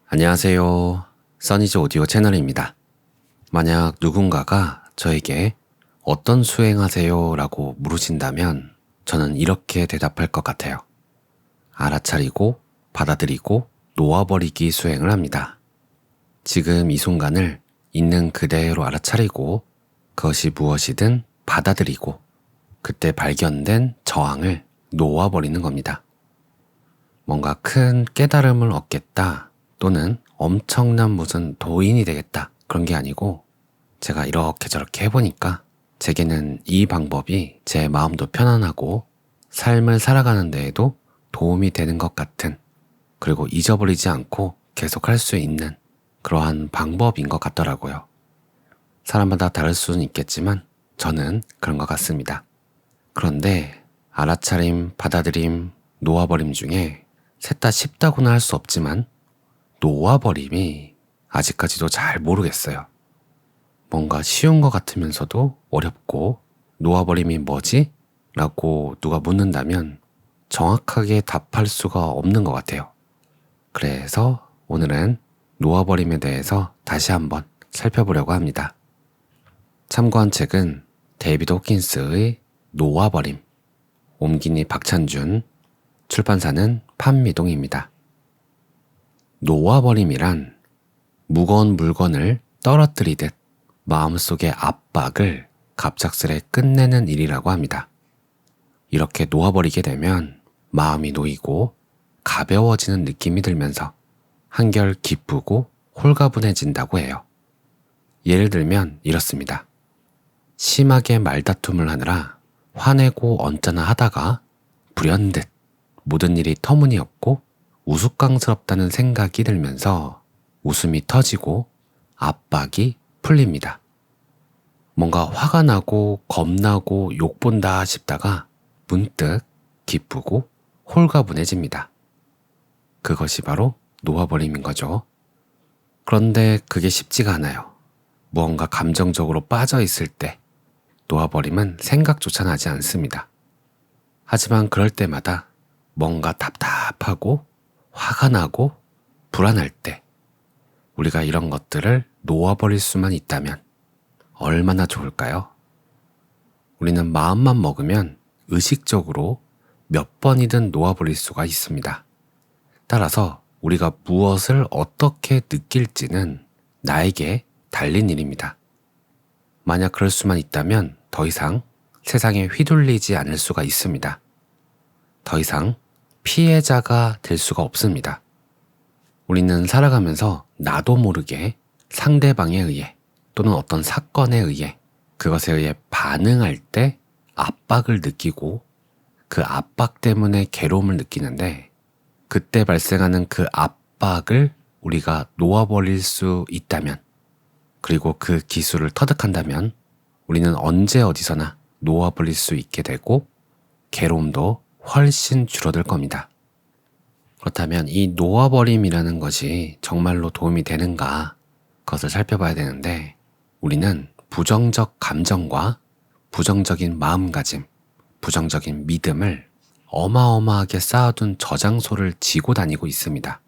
안녕하세요. 써니즈 오디오 채널입니다. 만약 누군가가 저에게 어떤 수행하세요? 라고 물으신다면 저는 이렇게 대답할 것 같아요. 알아차리고 받아들이고 놓아버리기 수행을 합니다. 지금 이 순간을 있는 그대로 알아차리고 그것이 무엇이든 받아들이고 그때 발견된 저항을 놓아버리는 겁니다. 뭔가 큰 깨달음을 얻겠다 또는 엄청난 무슨 도인이 되겠다 그런 게 아니고 제가 이렇게 저렇게 해보니까 제게는 이 방법이 제 마음도 편안하고 삶을 살아가는 데에도 도움이 되는 것 같은, 그리고 잊어버리지 않고 계속 할 수 있는 그러한 방법인 것 같더라고요. 사람마다 다를 수는 있겠지만 저는 그런 것 같습니다. 그런데 알아차림, 받아들임, 놓아버림 중에 셋 다 쉽다고는 할 수 없지만 놓아버림이 아직까지도 잘 모르겠어요. 뭔가 쉬운 것 같으면서도 어렵고, 놓아버림이 뭐지? 라고 누가 묻는다면 정확하게 답할 수가 없는 것 같아요. 그래서 오늘은 놓아버림에 대해서 다시 한번 살펴보려고 합니다. 참고한 책은 데이비드 호킨스의 놓아버림, 옴기니 박찬준, 출판사는 판미동입니다. 놓아버림이란 무거운 물건을 떨어뜨리듯 마음속의 압박을 갑작스레 끝내는 일이라고 합니다. 이렇게 놓아버리게 되면 마음이 놓이고 가벼워지는 느낌이 들면서 한결 기쁘고 홀가분해진다고 해요. 예를 들면 이렇습니다. 심하게 말다툼을 하느라 화내고 언짢아 하다가 불현듯 모든 일이 터무니없고 우스꽝스럽다는 생각이 들면서 웃음이 터지고 압박이 풀립니다. 뭔가 화가 나고 겁나고 욕본다 싶다가 문득 기쁘고 홀가분해집니다. 그것이 바로 놓아버림인 거죠. 그런데 그게 쉽지가 않아요. 무언가 감정적으로 빠져 있을 때 놓아버림은 생각조차 나지 않습니다. 하지만 그럴 때마다 뭔가 답답하고 화가 나고 불안할 때 우리가 이런 것들을 놓아버릴 수만 있다면 얼마나 좋을까요? 우리는 마음만 먹으면 의식적으로 몇 번이든 놓아버릴 수가 있습니다. 따라서 우리가 무엇을 어떻게 느낄지는 나에게 달린 일입니다. 만약 그럴 수만 있다면 더 이상 세상에 휘둘리지 않을 수가 있습니다. 더 이상 피해자가 될 수가 없습니다. 우리는 살아가면서 나도 모르게 상대방에 의해 또는 어떤 사건에 의해 그것에 의해 반응할 때 압박을 느끼고 그 압박 때문에 괴로움을 느끼는데, 그때 발생하는 그 압박을 우리가 놓아버릴 수 있다면, 그리고 그 기술을 터득한다면 우리는 언제 어디서나 놓아버릴 수 있게 되고 괴로움도 훨씬 줄어들 겁니다. 그렇다면 이 놓아버림이라는 것이 정말로 도움이 되는가, 그것을 살펴봐야 되는데, 우리는 부정적 감정과 부정적인 마음가짐, 부정적인 믿음을 어마어마하게 쌓아둔 저장소를 지고 다니고 있습니다.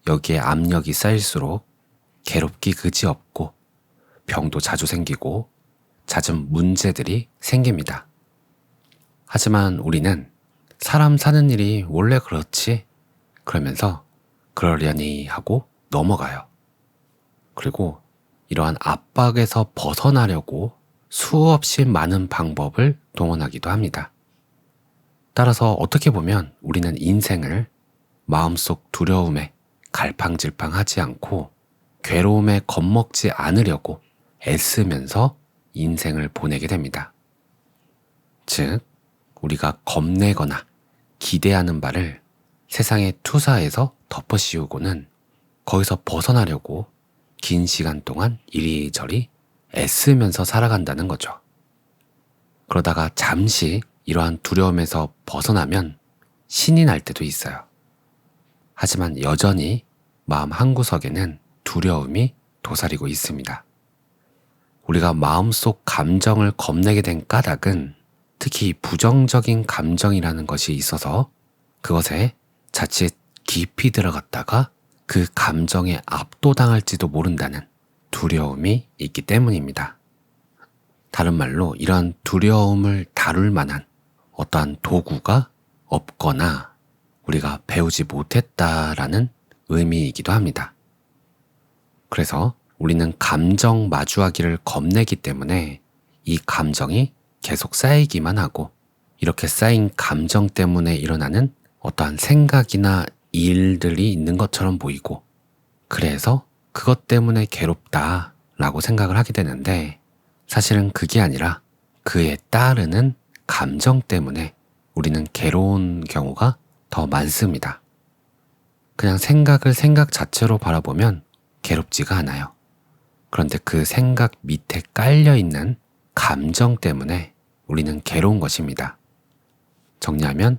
여기에 압력이 쌓일수록 괴롭기 그지없고 병도 자주 생기고 잦은 문제들이 생깁니다. 하지만 우리는 사람 사는 일이 원래 그렇지 그러면서 그러려니 하고 넘어가요. 그리고 이러한 압박에서 벗어나려고 수없이 많은 방법을 동원하기도 합니다. 따라서 어떻게 보면 우리는 인생을 마음속 두려움에 갈팡질팡하지 않고 괴로움에 겁먹지 않으려고 애쓰면서 인생을 보내게 됩니다. 즉, 우리가 겁내거나 기대하는 바를 세상에 투사해서 덮어씌우고는 거기서 벗어나려고 긴 시간 동안 이리저리 애쓰면서 살아간다는 거죠. 그러다가 잠시 이러한 두려움에서 벗어나면 신이 날 때도 있어요. 하지만 여전히 마음 한구석에는 두려움이 도사리고 있습니다. 우리가 마음속 감정을 겁내게 된 까닭은 특히 부정적인 감정이라는 것이 있어서 그것에 자칫 깊이 들어갔다가 그 감정에 압도당할지도 모른다는 두려움이 있기 때문입니다. 다른 말로 이러한 두려움을 다룰 만한 어떠한 도구가 없거나 우리가 배우지 못했다라는 의미이기도 합니다. 그래서 우리는 감정 마주하기를 겁내기 때문에 이 감정이 계속 쌓이기만 하고, 이렇게 쌓인 감정 때문에 일어나는 어떠한 생각이나 일들이 있는 것처럼 보이고, 그래서 그것 때문에 괴롭다라고 생각을 하게 되는데, 사실은 그게 아니라 그에 따르는 감정 때문에 우리는 괴로운 경우가 더 많습니다. 그냥 생각을 생각 자체로 바라보면 괴롭지가 않아요. 그런데 그 생각 밑에 깔려있는 감정 때문에 우리는 괴로운 것입니다. 정리하면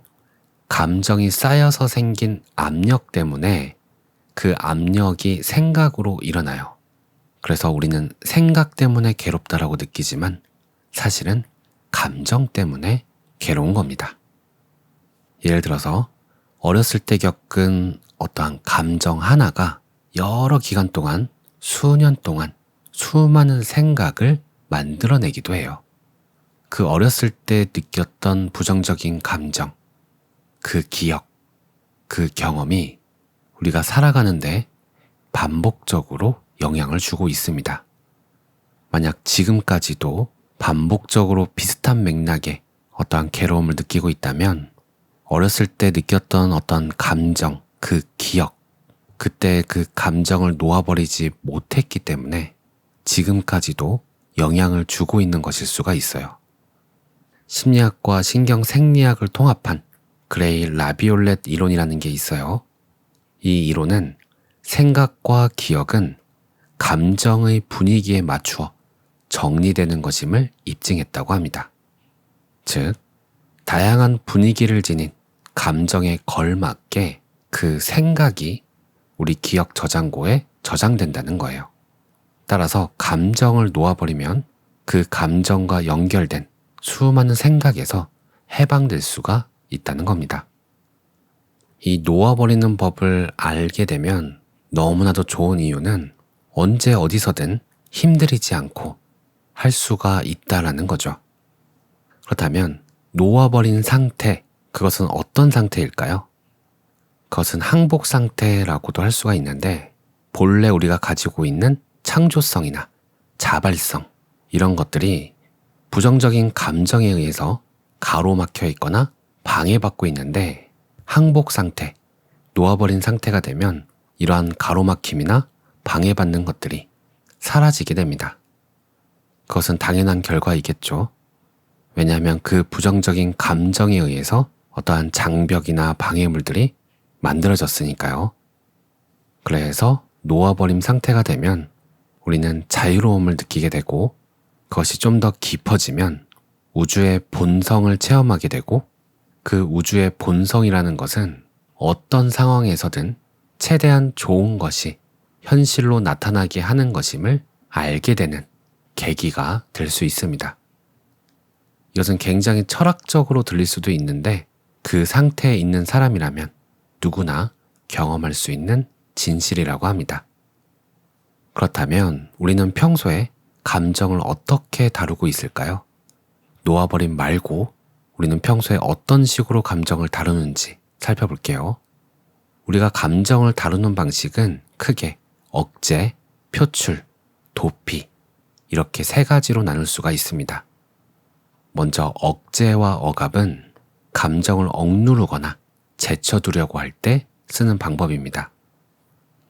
감정이 쌓여서 생긴 압력 때문에 그 압력이 생각으로 일어나요. 그래서 우리는 생각 때문에 괴롭다라고 느끼지만 사실은 감정 때문에 괴로운 겁니다. 예를 들어서 어렸을 때 겪은 어떠한 감정 하나가 여러 기간 동안, 수년 동안 수많은 생각을 만들어내기도 해요. 그 어렸을 때 느꼈던 부정적인 감정, 그 기억, 그 경험이 우리가 살아가는데 반복적으로 영향을 주고 있습니다. 만약 지금까지도 반복적으로 비슷한 맥락의 어떠한 괴로움을 느끼고 있다면 어렸을 때 느꼈던 어떤 감정, 그 기억, 그때 그 감정을 놓아버리지 못했기 때문에 지금까지도 영향을 주고 있는 것일 수가 있어요. 심리학과 신경생리학을 통합한 그레이 라비올렛 이론이라는 게 있어요. 이 이론은 생각과 기억은 감정의 분위기에 맞추어 정리되는 것임을 입증했다고 합니다. 즉, 다양한 분위기를 지닌 감정에 걸맞게 그 생각이 우리 기억 저장고에 저장된다는 거예요. 따라서 감정을 놓아버리면 그 감정과 연결된 수많은 생각에서 해방될 수가 있다는 겁니다. 이 놓아버리는 법을 알게 되면 너무나도 좋은 이유는 언제 어디서든 힘들이지 않고 할 수가 있다라는 거죠. 그렇다면 놓아버린 상태, 그것은 어떤 상태일까요? 그것은 항복 상태라고도 할 수가 있는데, 본래 우리가 가지고 있는 창조성이나 자발성, 이런 것들이 부정적인 감정에 의해서 가로막혀 있거나 방해받고 있는데, 항복 상태, 놓아버린 상태가 되면 이러한 가로막힘이나 방해받는 것들이 사라지게 됩니다. 그것은 당연한 결과이겠죠. 왜냐하면 그 부정적인 감정에 의해서 어떠한 장벽이나 방해물들이 만들어졌으니까요. 그래서 놓아버림 상태가 되면 우리는 자유로움을 느끼게 되고, 그것이 좀 더 깊어지면 우주의 본성을 체험하게 되고, 그 우주의 본성이라는 것은 어떤 상황에서든 최대한 좋은 것이 현실로 나타나게 하는 것임을 알게 되는 계기가 될 수 있습니다. 이것은 굉장히 철학적으로 들릴 수도 있는데, 그 상태에 있는 사람이라면 누구나 경험할 수 있는 진실이라고 합니다. 그렇다면 우리는 평소에 감정을 어떻게 다루고 있을까요? 놓아버림 말고 우리는 평소에 어떤 식으로 감정을 다루는지 살펴볼게요. 우리가 감정을 다루는 방식은 크게 억제, 표출, 도피, 이렇게 세 가지로 나눌 수가 있습니다. 먼저 억제와 억압은 감정을 억누르거나 제쳐두려고 할 때 쓰는 방법입니다.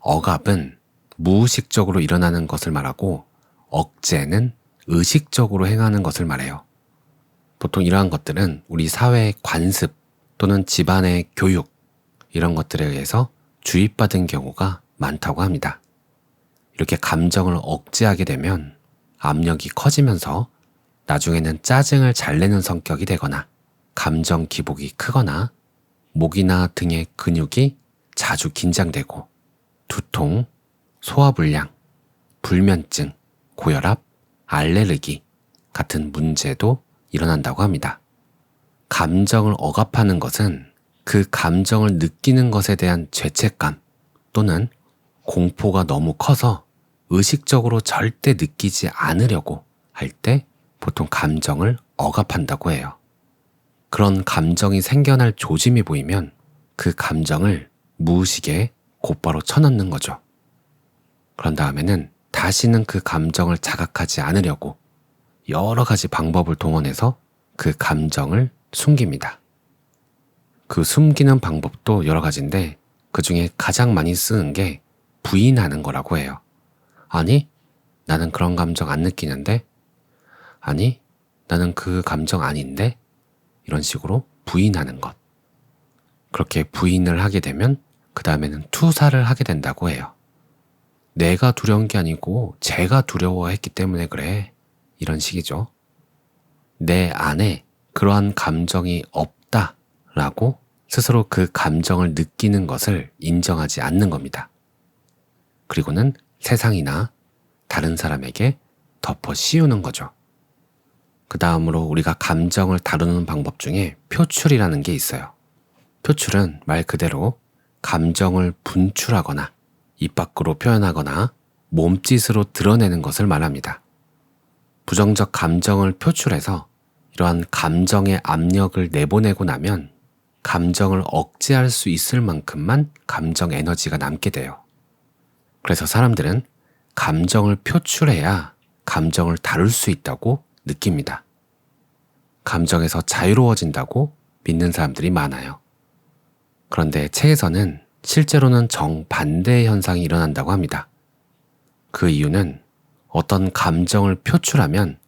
억압은 무의식적으로 일어나는 것을 말하고, 억제는 의식적으로 행하는 것을 말해요. 보통 이러한 것들은 우리 사회의 관습 또는 집안의 교육, 이런 것들에 의해서 주입받은 경우가 많다고 합니다. 이렇게 감정을 억제하게 되면 압력이 커지면서 나중에는 짜증을 잘 내는 성격이 되거나, 감정 기복이 크거나, 목이나 등의 근육이 자주 긴장되고, 두통, 소화불량, 불면증, 고혈압, 알레르기 같은 문제도 일어난다고 합니다. 감정을 억압하는 것은 그 감정을 느끼는 것에 대한 죄책감 또는 공포가 너무 커서 의식적으로 절대 느끼지 않으려고 할 때 보통 감정을 억압한다고 해요. 그런 감정이 생겨날 조짐이 보이면 그 감정을 무의식에 곧바로 쳐넣는 거죠. 그런 다음에는 다시는 그 감정을 자각하지 않으려고 여러 가지 방법을 동원해서 그 감정을 숨깁니다. 그 숨기는 방법도 여러 가지인데 그 중에 가장 많이 쓰는 게 부인하는 거라고 해요. 아니, 나는 그런 감정 안 느끼는데? 아니, 나는 그 감정 아닌데? 이런 식으로 부인하는 것. 그렇게 부인을 하게 되면 그 다음에는 투사를 하게 된다고 해요. 내가 두려운 게 아니고 쟤가 두려워했기 때문에 그래. 이런 식이죠. 내 안에 그러한 감정이 없다라고 스스로 그 감정을 느끼는 것을 인정하지 않는 겁니다. 그리고는 세상이나 다른 사람에게 덮어 씌우는 거죠. 그 다음으로 우리가 감정을 다루는 방법 중에 표출이라는 게 있어요. 표출은 말 그대로 감정을 분출하거나 입 밖으로 표현하거나 몸짓으로 드러내는 것을 말합니다. 부정적 감정을 표출해서 이러한 감정의 압력을 내보내고 나면 감정을 억제할 수 있을 만큼만 감정 에너지가 남게 돼요. 그래서 사람들은 감정을 표출해야 감정을 다룰 수 있다고 느낍니다. 감정에서 자유로워진다고 믿는 사람들이 많아요. 그런데 책에서는 실제로는 정반대의 현상이 일어난다고 합니다. 그 이유는 어떤 감정을 표출하면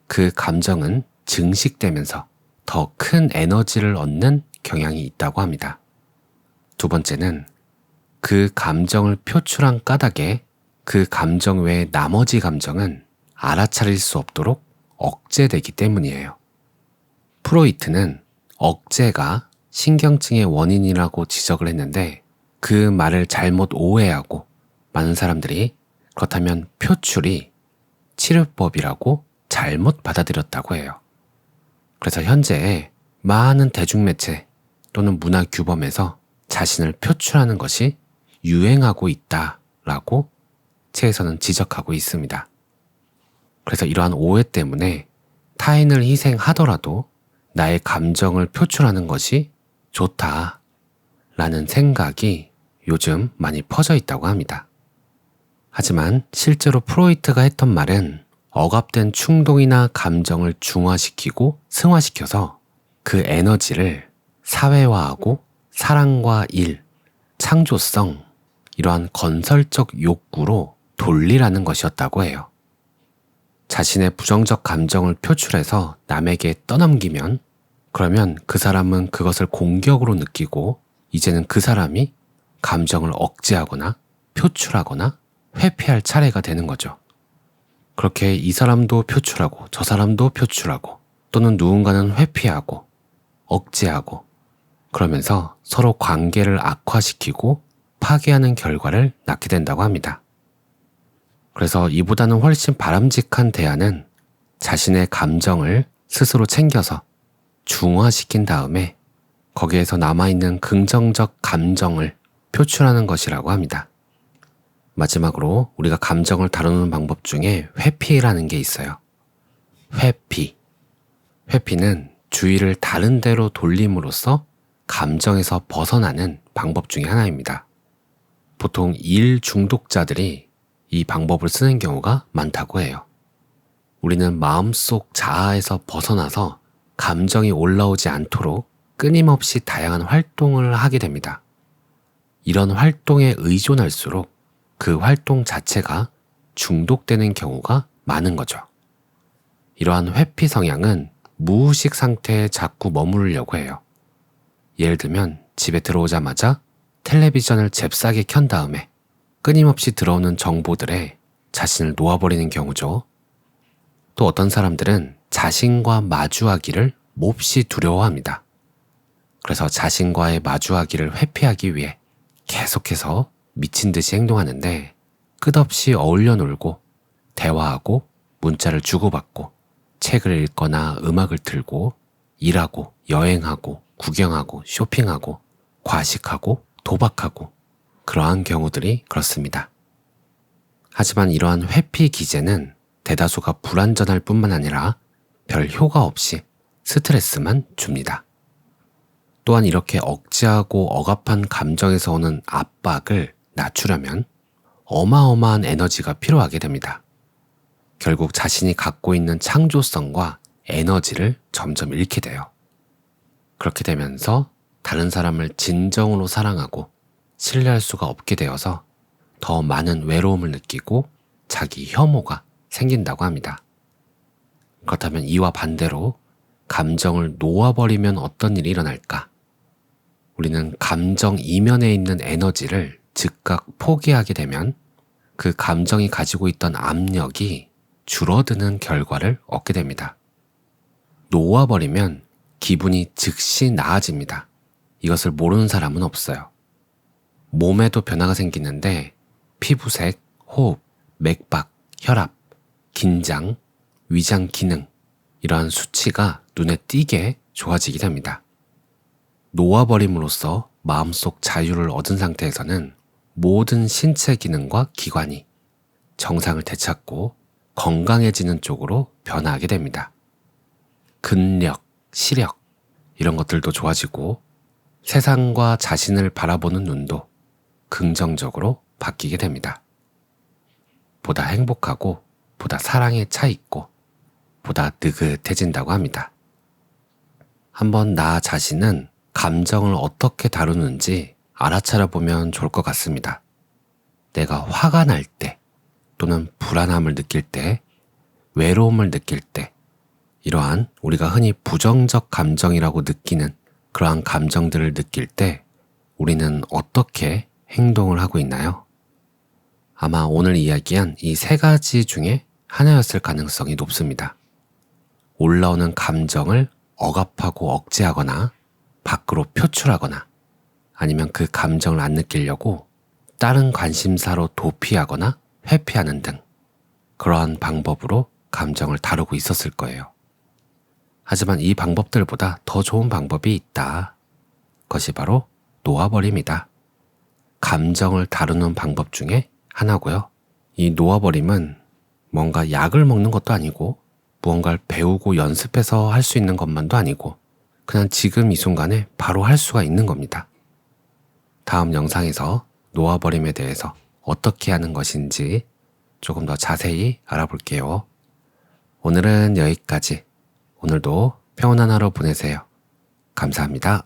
그 감정은 증식되면서 더 큰 에너지를 얻는 경향이 있다고 합니다. 두 번째는 그 감정을 표출한 까닭에 그 감정 외의 나머지 감정은 알아차릴 수 없도록 억제되기 때문이에요. 프로이트는 억제가 신경증의 원인이라고 지적을 했는데 그 말을 잘못 오해하고 많은 사람들이 그렇다면 표출이 치료법이라고 잘못 받아들였다고 해요. 그래서 현재 많은 대중매체 또는 문화규범에서 자신을 표출하는 것이 유행하고 있다라고 책에서는 지적하고 있습니다. 그래서 이러한 오해 때문에 타인을 희생하더라도 나의 감정을 표출하는 것이 좋다라는 생각이 요즘 많이 퍼져 있다고 합니다. 하지만 실제로 프로이트가 했던 말은 억압된 충동이나 감정을 중화시키고 승화시켜서 그 에너지를 사회화하고 사랑과 일, 창조성, 이러한 건설적 욕구로 돌리라는 것이었다고 해요. 자신의 부정적 감정을 표출해서 남에게 떠넘기면 그러면 그 사람은 그것을 공격으로 느끼고 이제는 그 사람이 감정을 억제하거나 표출하거나 회피할 차례가 되는 거죠. 그렇게 이 사람도 표출하고 저 사람도 표출하고 또는 누군가는 회피하고 억제하고 그러면서 서로 관계를 악화시키고 파괴하는 결과를 낳게 된다고 합니다. 그래서 이보다는 훨씬 바람직한 대안은 자신의 감정을 스스로 챙겨서 중화시킨 다음에 거기에서 남아있는 긍정적 감정을 표출하는 것이라고 합니다. 마지막으로 우리가 감정을 다루는 방법 중에 회피라는 게 있어요. 회피. 회피는 주의를 다른 데로 돌림으로써 감정에서 벗어나는 방법 중에 하나입니다. 보통 일 중독자들이 이 방법을 쓰는 경우가 많다고 해요. 우리는 마음속 자아에서 벗어나서 감정이 올라오지 않도록 끊임없이 다양한 활동을 하게 됩니다. 이런 활동에 의존할수록 그 활동 자체가 중독되는 경우가 많은 거죠. 이러한 회피 성향은 무의식 상태에 자꾸 머무르려고 해요. 예를 들면 집에 들어오자마자 텔레비전을 잽싸게 켠 다음에 끊임없이 들어오는 정보들에 자신을 놓아버리는 경우죠. 또 어떤 사람들은 자신과 마주하기를 몹시 두려워합니다. 그래서 자신과의 마주하기를 회피하기 위해 계속해서 미친 듯이 행동하는데 끝없이 어울려 놀고 대화하고 문자를 주고받고 책을 읽거나 음악을 틀고 일하고 여행하고 구경하고 쇼핑하고 과식하고 도박하고 그러한 경우들이 그렇습니다. 하지만 이러한 회피 기제는 대다수가 불완전할 뿐만 아니라 별 효과 없이 스트레스만 줍니다. 또한 이렇게 억제하고 억압한 감정에서 오는 압박을 낮추려면 어마어마한 에너지가 필요하게 됩니다. 결국 자신이 갖고 있는 창조성과 에너지를 점점 잃게 돼요. 그렇게 되면서 다른 사람을 진정으로 사랑하고 신뢰할 수가 없게 되어서 더 많은 외로움을 느끼고 자기 혐오가 생긴다고 합니다. 그렇다면 이와 반대로 감정을 놓아버리면 어떤 일이 일어날까? 우리는 감정 이면에 있는 에너지를 즉각 포기하게 되면 그 감정이 가지고 있던 압력이 줄어드는 결과를 얻게 됩니다. 놓아버리면 기분이 즉시 나아집니다. 이것을 모르는 사람은 없어요. 몸에도 변화가 생기는데 피부색, 호흡, 맥박, 혈압, 긴장, 위장 기능 이러한 수치가 눈에 띄게 좋아지게 됩니다. 놓아버림으로써 마음속 자유를 얻은 상태에서는 모든 신체 기능과 기관이 정상을 되찾고 건강해지는 쪽으로 변화하게 됩니다. 근력, 시력 이런 것들도 좋아지고 세상과 자신을 바라보는 눈도 긍정적으로 바뀌게 됩니다. 보다 행복하고 보다 사랑에 차 있고 보다 느긋해진다고 합니다. 한번 나 자신은 감정을 어떻게 다루는지 알아차려 보면 좋을 것 같습니다. 내가 화가 날 때 또는 불안함을 느낄 때, 외로움을 느낄 때 이러한 우리가 흔히 부정적 감정이라고 느끼는 그러한 감정들을 느낄 때 우리는 어떻게 행동을 하고 있나요? 아마 오늘 이야기한 이 세 가지 중에 하나였을 가능성이 높습니다. 올라오는 감정을 억압하고 억제하거나 밖으로 표출하거나 아니면 그 감정을 안 느끼려고 다른 관심사로 도피하거나 회피하는 등 그러한 방법으로 감정을 다루고 있었을 거예요. 하지만 이 방법들보다 더 좋은 방법이 있다. 그것이 바로 놓아버림이다. 감정을 다루는 방법 중에 하나고요. 이 놓아버림은 뭔가 약을 먹는 것도 아니고 무언가를 배우고 연습해서 할 수 있는 것만도 아니고 그냥 지금 이 순간에 바로 할 수가 있는 겁니다. 다음 영상에서 놓아버림에 대해서 어떻게 하는 것인지 조금 더 자세히 알아볼게요. 오늘은 여기까지. 오늘도 평온한 하루 보내세요. 감사합니다.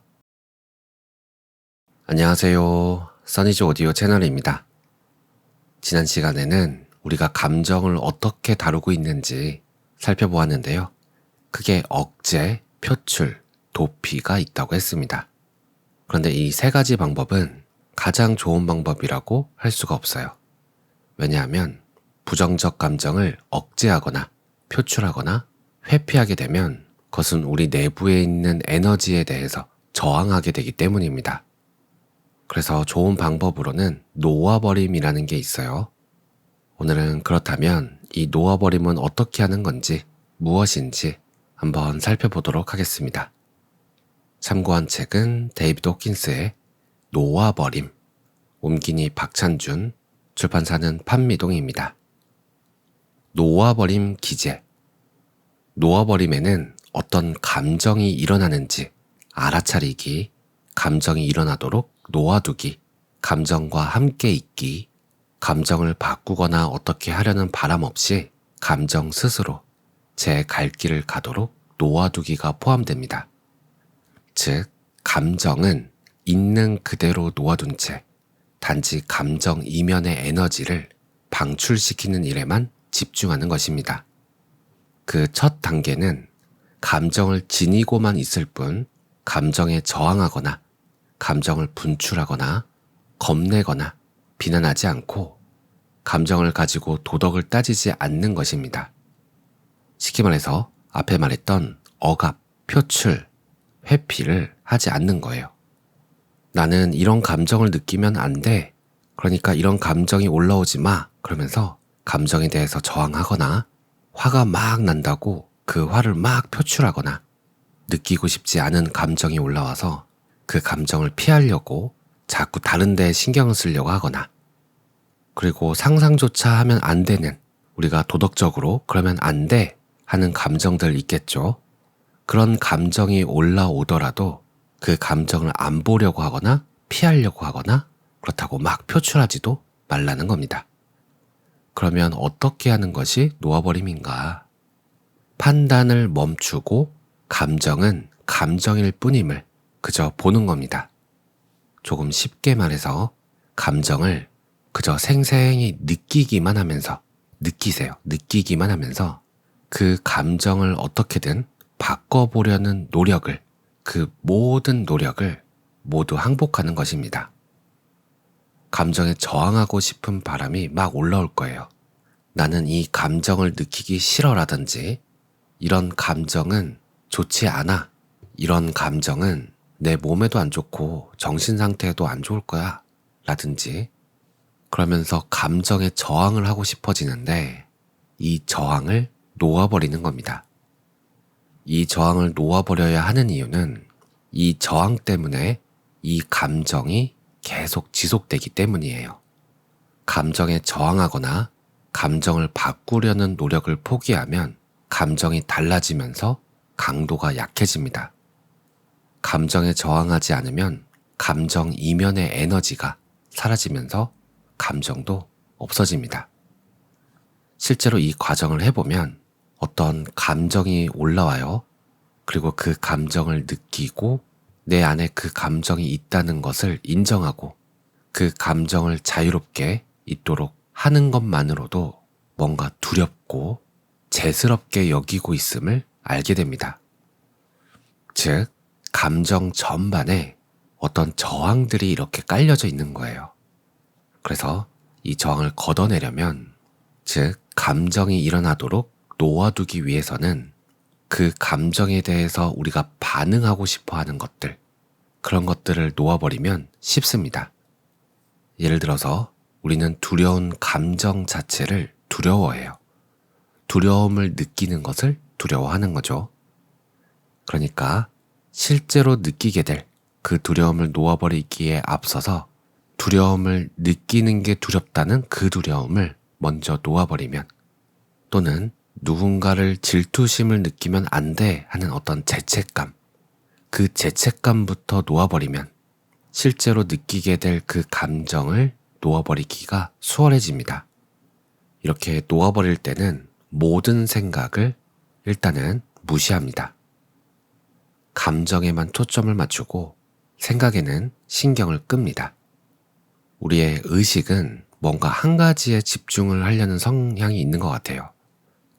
안녕하세요. 써니즈 오디오 채널입니다. 지난 시간에는 우리가 감정을 어떻게 다루고 있는지 살펴보았는데요. 크게 억제, 표출, 도피가 있다고 했습니다. 그런데 이 세 가지 방법은 가장 좋은 방법이라고 할 수가 없어요. 왜냐하면 부정적 감정을 억제하거나 표출하거나 회피하게 되면 그것은 우리 내부에 있는 에너지에 대해서 저항하게 되기 때문입니다. 그래서 좋은 방법으로는 놓아버림이라는 게 있어요. 오늘은 그렇다면 이 놓아버림은 어떻게 하는 건지 무엇인지 한번 살펴보도록 하겠습니다. 참고한 책은 데이비드 호킨스의 놓아버림, 옴기니 박찬준, 출판사는 판미동입니다. 놓아버림 기제. 놓아버림에는 어떤 감정이 일어나는지 알아차리기, 감정이 일어나도록 놓아두기, 감정과 함께 있기, 감정을 바꾸거나 어떻게 하려는 바람 없이 감정 스스로 제 갈 길을 가도록 놓아두기가 포함됩니다. 즉, 감정은 있는 그대로 놓아둔 채 단지 감정 이면의 에너지를 방출시키는 일에만 집중하는 것입니다. 그 첫 단계는 감정을 지니고만 있을 뿐 감정에 저항하거나 감정을 분출하거나 겁내거나 비난하지 않고 감정을 가지고 도덕을 따지지 않는 것입니다. 쉽게 말해서 앞에 말했던 억압, 표출, 회피를 하지 않는 거예요. 나는 이런 감정을 느끼면 안 돼. 그러니까 이런 감정이 올라오지 마. 그러면서 감정에 대해서 저항하거나 화가 막 난다고 그 화를 막 표출하거나 느끼고 싶지 않은 감정이 올라와서 그 감정을 피하려고 자꾸 다른 데에 신경을 쓰려고 하거나, 그리고 상상조차 하면 안 되는, 우리가 도덕적으로 그러면 안 돼 하는 감정들 있겠죠. 그런 감정이 올라오더라도 그 감정을 안 보려고 하거나 피하려고 하거나 그렇다고 막 표출하지도 말라는 겁니다. 그러면 어떻게 하는 것이 놓아버림인가? 판단을 멈추고 감정은 감정일 뿐임을 그저 보는 겁니다. 조금 쉽게 말해서 감정을 그저 생생히 느끼기만 하면서, 느끼기만 하면서 그 감정을 어떻게든 바꿔보려는 노력을, 그 모든 노력을 모두 항복하는 것입니다. 감정에 저항하고 싶은 바람이 막 올라올 거예요. 나는 이 감정을 느끼기 싫어라든지, 이런 감정은 좋지 않아, 이런 감정은 내 몸에도 안 좋고 정신 상태에도 안 좋을 거야 라든지, 그러면서 감정에 저항을 하고 싶어지는데 이 저항을 놓아버리는 겁니다. 이 저항을 놓아버려야 하는 이유는 이 저항 때문에 이 감정이 계속 지속되기 때문이에요. 감정에 저항하거나 감정을 바꾸려는 노력을 포기하면 감정이 달라지면서 강도가 약해집니다. 감정에 저항하지 않으면 감정 이면의 에너지가 사라지면서 감정도 없어집니다. 실제로 이 과정을 해보면 어떤 감정이 올라와요. 그리고 그 감정을 느끼고 내 안에 그 감정이 있다는 것을 인정하고 그 감정을 자유롭게 있도록 하는 것만으로도 뭔가 두렵고 죄스럽게 여기고 있음을 알게 됩니다. 즉, 감정 전반에 어떤 저항들이 이렇게 깔려져 있는 거예요. 그래서 이 저항을 걷어내려면, 즉, 감정이 일어나도록 놓아두기 위해서는 그 감정에 대해서 우리가 반응하고 싶어 하는 것들, 그런 것들을 놓아버리면 쉽습니다. 예를 들어서 우리는 두려운 감정 자체를 두려워해요. 두려움을 느끼는 것을 두려워하는 거죠. 그러니까 실제로 느끼게 될 그 두려움을 놓아버리기에 앞서서 두려움을 느끼는 게 두렵다는 그 두려움을 먼저 놓아버리면, 또는 누군가를 질투심을 느끼면 안 돼 하는 어떤 죄책감, 그 죄책감부터 놓아버리면 실제로 느끼게 될 그 감정을 놓아버리기가 수월해집니다. 이렇게 놓아버릴 때는 모든 생각을 일단은 무시합니다. 감정에만 초점을 맞추고 생각에는 신경을 끕니다. 우리의 의식은 뭔가 한 가지에 집중을 하려는 성향이 있는 것 같아요.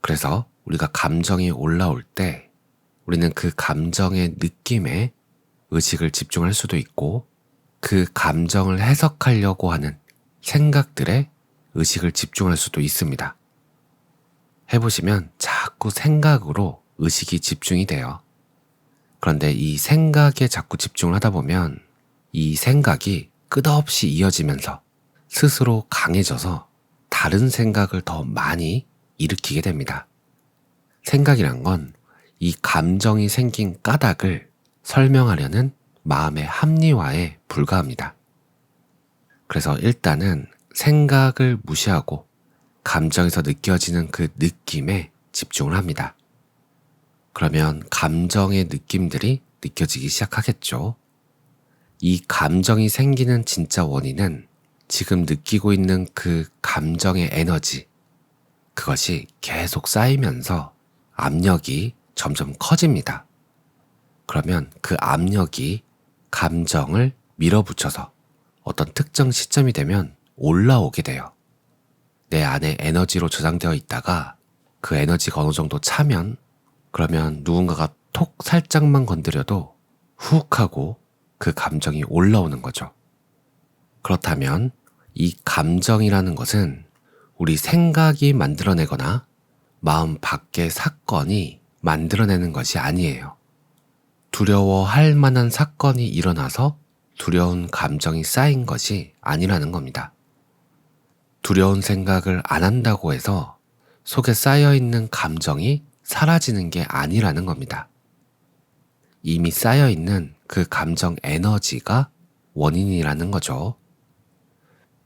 그래서 우리가 감정이 올라올 때 우리는 그 감정의 느낌에 의식을 집중할 수도 있고, 그 감정을 해석하려고 하는 생각들에 의식을 집중할 수도 있습니다. 해보시면 자꾸 생각으로 의식이 집중이 돼요. 그런데 이 생각에 자꾸 집중을 하다 보면 이 생각이 끝없이 이어지면서 스스로 강해져서 다른 생각을 더 많이 일으키게 됩니다. 생각이란 건 이 감정이 생긴 까닭을 설명하려는 마음의 합리화에 불과합니다. 그래서 일단은 생각을 무시하고 감정에서 느껴지는 그 느낌에 집중을 합니다. 그러면 감정의 느낌들이 느껴지기 시작하겠죠. 이 감정이 생기는 진짜 원인은 지금 느끼고 있는 그 감정의 에너지, 그것이 계속 쌓이면서 압력이 점점 커집니다. 그러면 그 압력이 감정을 밀어붙여서 어떤 특정 시점이 되면 올라오게 돼요. 내 안에 에너지로 저장되어 있다가 그 에너지가 어느 정도 차면, 그러면 누군가가 톡 살짝만 건드려도 훅 하고 그 감정이 올라오는 거죠. 그렇다면 이 감정이라는 것은 우리 생각이 만들어내거나 마음 밖의 사건이 만들어내는 것이 아니에요. 두려워할 만한 사건이 일어나서 두려운 감정이 쌓인 것이 아니라는 겁니다. 두려운 생각을 안 한다고 해서 속에 쌓여있는 감정이 사라지는 게 아니라는 겁니다. 이미 쌓여있는 그 감정 에너지가 원인이라는 거죠.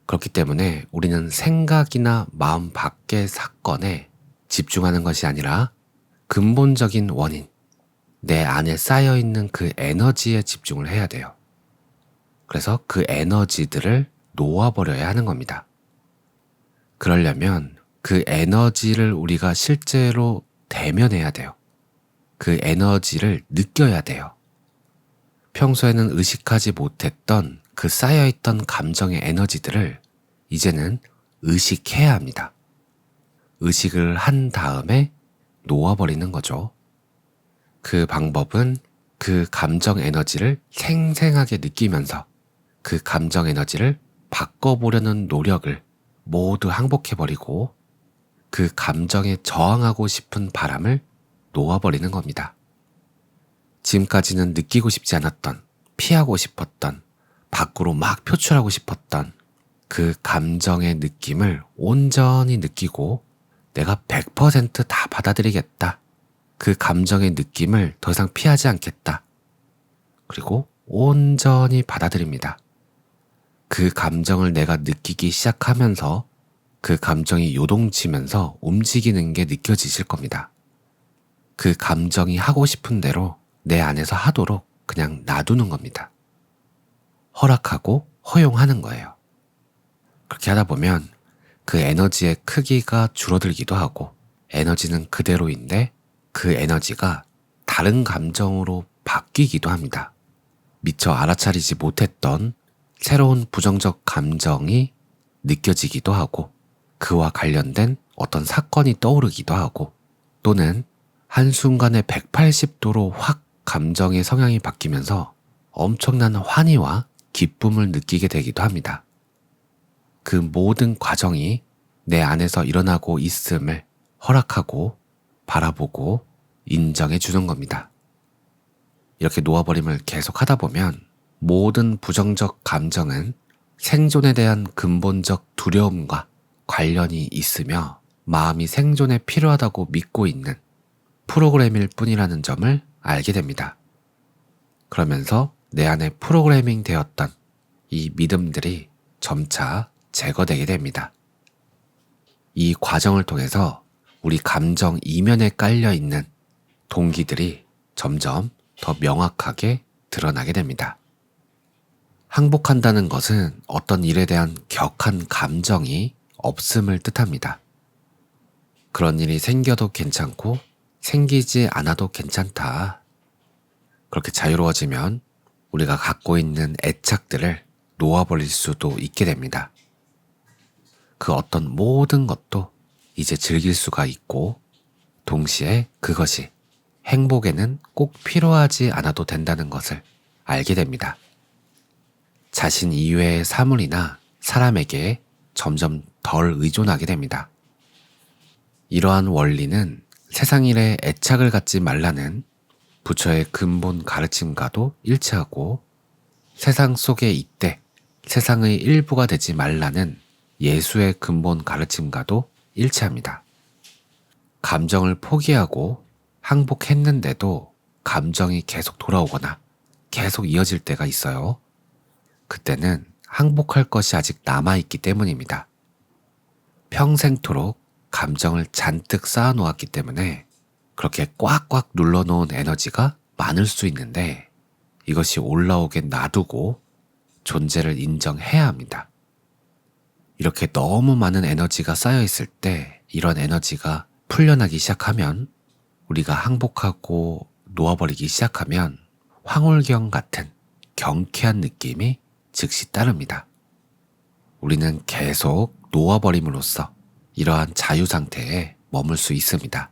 그렇기 때문에 우리는 생각이나 마음 밖의 사건에 집중하는 것이 아니라 근본적인 원인, 내 안에 쌓여있는 그 에너지에 집중을 해야 돼요. 그래서 그 에너지들을 놓아버려야 하는 겁니다. 그러려면 그 에너지를 우리가 실제로 대면해야 돼요. 그 에너지를 느껴야 돼요. 평소에는 의식하지 못했던 그 쌓여있던 감정의 에너지들을 이제는 의식해야 합니다. 의식을 한 다음에 놓아버리는 거죠. 그 방법은 그 감정 에너지를 생생하게 느끼면서 그 감정 에너지를 바꿔보려는 노력을 모두 항복해버리고 그 감정에 저항하고 싶은 바람을 놓아버리는 겁니다. 지금까지는 느끼고 싶지 않았던, 피하고 싶었던, 밖으로 막 표출하고 싶었던 그 감정의 느낌을 온전히 느끼고 내가 100% 받아들이겠다. 그 감정의 느낌을 더 이상 피하지 않겠다. 그리고 온전히 받아들입니다. 그 감정을 내가 느끼기 시작하면서 그 감정이 요동치면서 움직이는 게 느껴지실 겁니다. 그 감정이 하고 싶은 대로 내 안에서 하도록 그냥 놔두는 겁니다. 허락하고 허용하는 거예요. 그렇게 하다 보면 그 에너지의 크기가 줄어들기도 하고 에너지는 그대로인데 그 에너지가 다른 감정으로 바뀌기도 합니다. 미처 알아차리지 못했던 새로운 부정적 감정이 느껴지기도 하고 그와 관련된 어떤 사건이 떠오르기도 하고 또는 한순간에 180도로 확 감정의 성향이 바뀌면서 엄청난 환희와 기쁨을 느끼게 되기도 합니다. 그 모든 과정이 내 안에서 일어나고 있음을 허락하고 바라보고 인정해 주는 겁니다. 이렇게 놓아버림을 계속 하다 보면 모든 부정적 감정은 생존에 대한 근본적 두려움과 관련이 있으며 마음이 생존에 필요하다고 믿고 있는 프로그램일 뿐이라는 점을 알게 됩니다. 그러면서 내 안에 프로그래밍 되었던 이 믿음들이 점차 제거되게 됩니다. 이 과정을 통해서 우리 감정 이면에 깔려 있는 동기들이 점점 더 명확하게 드러나게 됩니다. 항복한다는 것은 어떤 일에 대한 격한 감정이 없음을 뜻합니다. 그런 일이 생겨도 괜찮고 생기지 않아도 괜찮다. 그렇게 자유로워지면 우리가 갖고 있는 애착들을 놓아버릴 수도 있게 됩니다. 그 어떤 모든 것도 이제 즐길 수가 있고 동시에 그것이 행복에는 꼭 필요하지 않아도 된다는 것을 알게 됩니다. 자신 이외의 사물이나 사람에게 점점 덜 의존하게 됩니다. 이러한 원리는 세상 일에 애착을 갖지 말라는 부처의 근본 가르침과도 일치하고 세상 속에 있되 세상의 일부가 되지 말라는 예수의 근본 가르침과도 일치합니다. 감정을 포기하고 항복했는데도 감정이 계속 돌아오거나 계속 이어질 때가 있어요. 그때는 항복할 것이 아직 남아있기 때문입니다. 평생토록 감정을 잔뜩 쌓아놓았기 때문에 그렇게 꽉꽉 눌러놓은 에너지가 많을 수 있는데 이것이 올라오게 놔두고 존재를 인정해야 합니다. 이렇게 너무 많은 에너지가 쌓여있을 때 이런 에너지가 풀려나기 시작하면 우리가 항복하고 놓아버리기 시작하면 황홀경 같은 경쾌한 느낌이 즉시 따릅니다. 우리는 계속 놓아버림으로써 이러한 자유 상태에 머물 수 있습니다.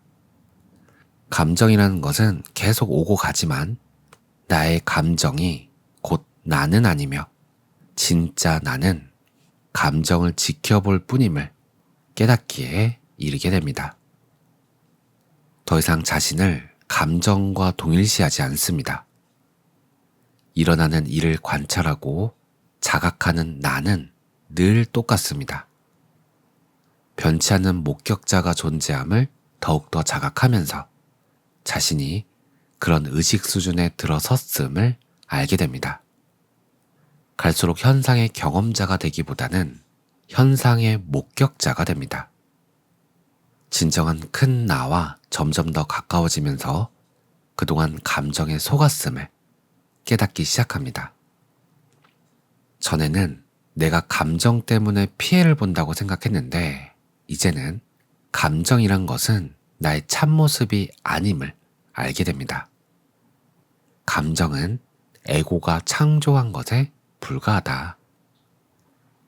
감정이라는 것은 계속 오고 가지만 나의 감정이 곧 나는 아니며 진짜 나는 감정을 지켜볼 뿐임을 깨닫기에 이르게 됩니다. 더 이상 자신을 감정과 동일시하지 않습니다. 일어나는 일을 관찰하고 자각하는 나는 늘 똑같습니다. 변치 않는 목격자가 존재함을 더욱더 자각하면서 자신이 그런 의식 수준에 들어섰음을 알게 됩니다. 갈수록 현상의 경험자가 되기보다는 현상의 목격자가 됩니다. 진정한 큰 나와 점점 더 가까워지면서 그동안 감정에 속았음을 깨닫기 시작합니다. 전에는 내가 감정 때문에 피해를 본다고 생각했는데 이제는 감정이란 것은 나의 참모습이 아님을 알게 됩니다. 감정은 에고가 창조한 것에 불과하다.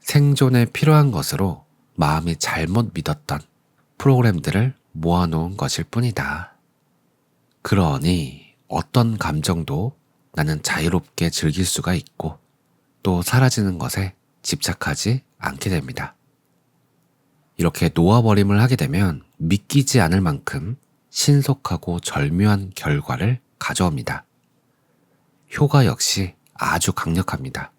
생존에 필요한 것으로 마음이 잘못 믿었던 프로그램들을 모아놓은 것일 뿐이다. 그러니 어떤 감정도 나는 자유롭게 즐길 수가 있고 또 사라지는 것에 집착하지 않게 됩니다. 이렇게 놓아버림을 하게 되면 믿기지 않을 만큼 신속하고 절묘한 결과를 가져옵니다. 효과 역시 아주 강력합니다.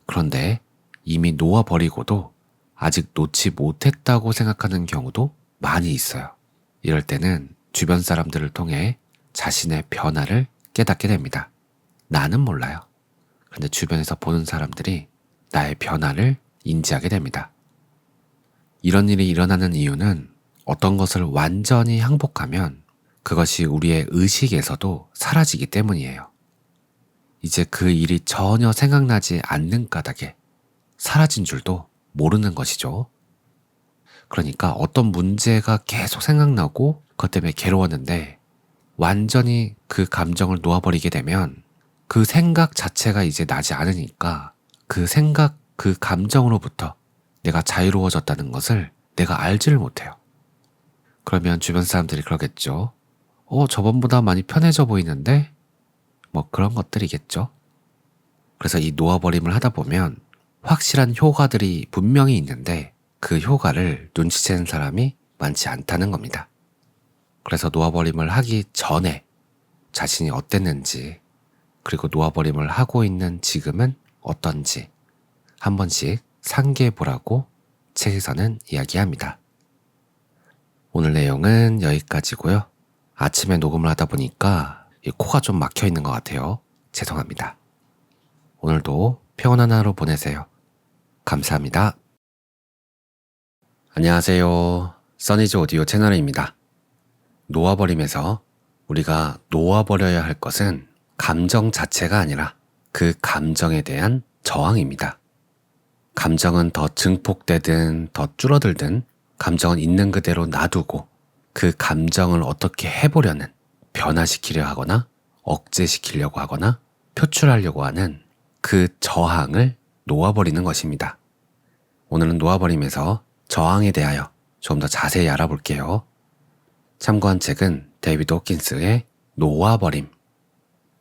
그런데 이미 놓아버리고도 아직 놓지 못했다고 생각하는 경우도 많이 있어요. 이럴 때는 주변 사람들을 통해 자신의 변화를 깨닫게 됩니다. 나는 몰라요. 그런데 주변에서 보는 사람들이 나의 변화를 인지하게 됩니다. 이런 일이 일어나는 이유는 어떤 것을 완전히 항복하면 그것이 우리의 의식에서도 사라지기 때문이에요. 이제 그 일이 전혀 생각나지 않는 까닭에 사라진 줄도 모르는 것이죠. 그러니까 어떤 문제가 계속 생각나고 그것 때문에 괴로웠는데 완전히 그 감정을 놓아버리게 되면 그 생각 자체가 이제 나지 않으니까 그 생각, 그 감정으로부터 내가 자유로워졌다는 것을 내가 알지를 못해요. 그러면 주변 사람들이 그러겠죠. 저번보다 많이 편해져 보이는데? 뭐 그런 것들이겠죠. 그래서 이 놓아버림을 하다 보면 확실한 효과들이 분명히 있는데 그 효과를 눈치채는 사람이 많지 않다는 겁니다. 그래서 놓아버림을 하기 전에 자신이 어땠는지 그리고 놓아버림을 하고 있는 지금은 어떤지 한 번씩 상기해 보라고 책에서는 이야기합니다. 오늘 내용은 여기까지고요. 아침에 녹음을 하다 보니까 코가 좀 막혀 있는 것 같아요. 죄송합니다. 오늘도 평온한 하루 보내세요. 감사합니다. 안녕하세요. 써니즈 오디오 채널입니다. 놓아버림에서 우리가 놓아버려야 할 것은 감정 자체가 아니라 그 감정에 대한 저항입니다. 감정은 더 증폭되든 더 줄어들든 감정은 있는 그대로 놔두고 그 감정을 어떻게 해보려는 변화시키려 하거나 억제시키려고 하거나 표출하려고 하는 그 저항을 놓아버리는 것입니다. 오늘은 놓아버림에서 저항에 대하여 좀 더 자세히 알아볼게요. 참고한 책은 데이비드 호킨스의 놓아버림,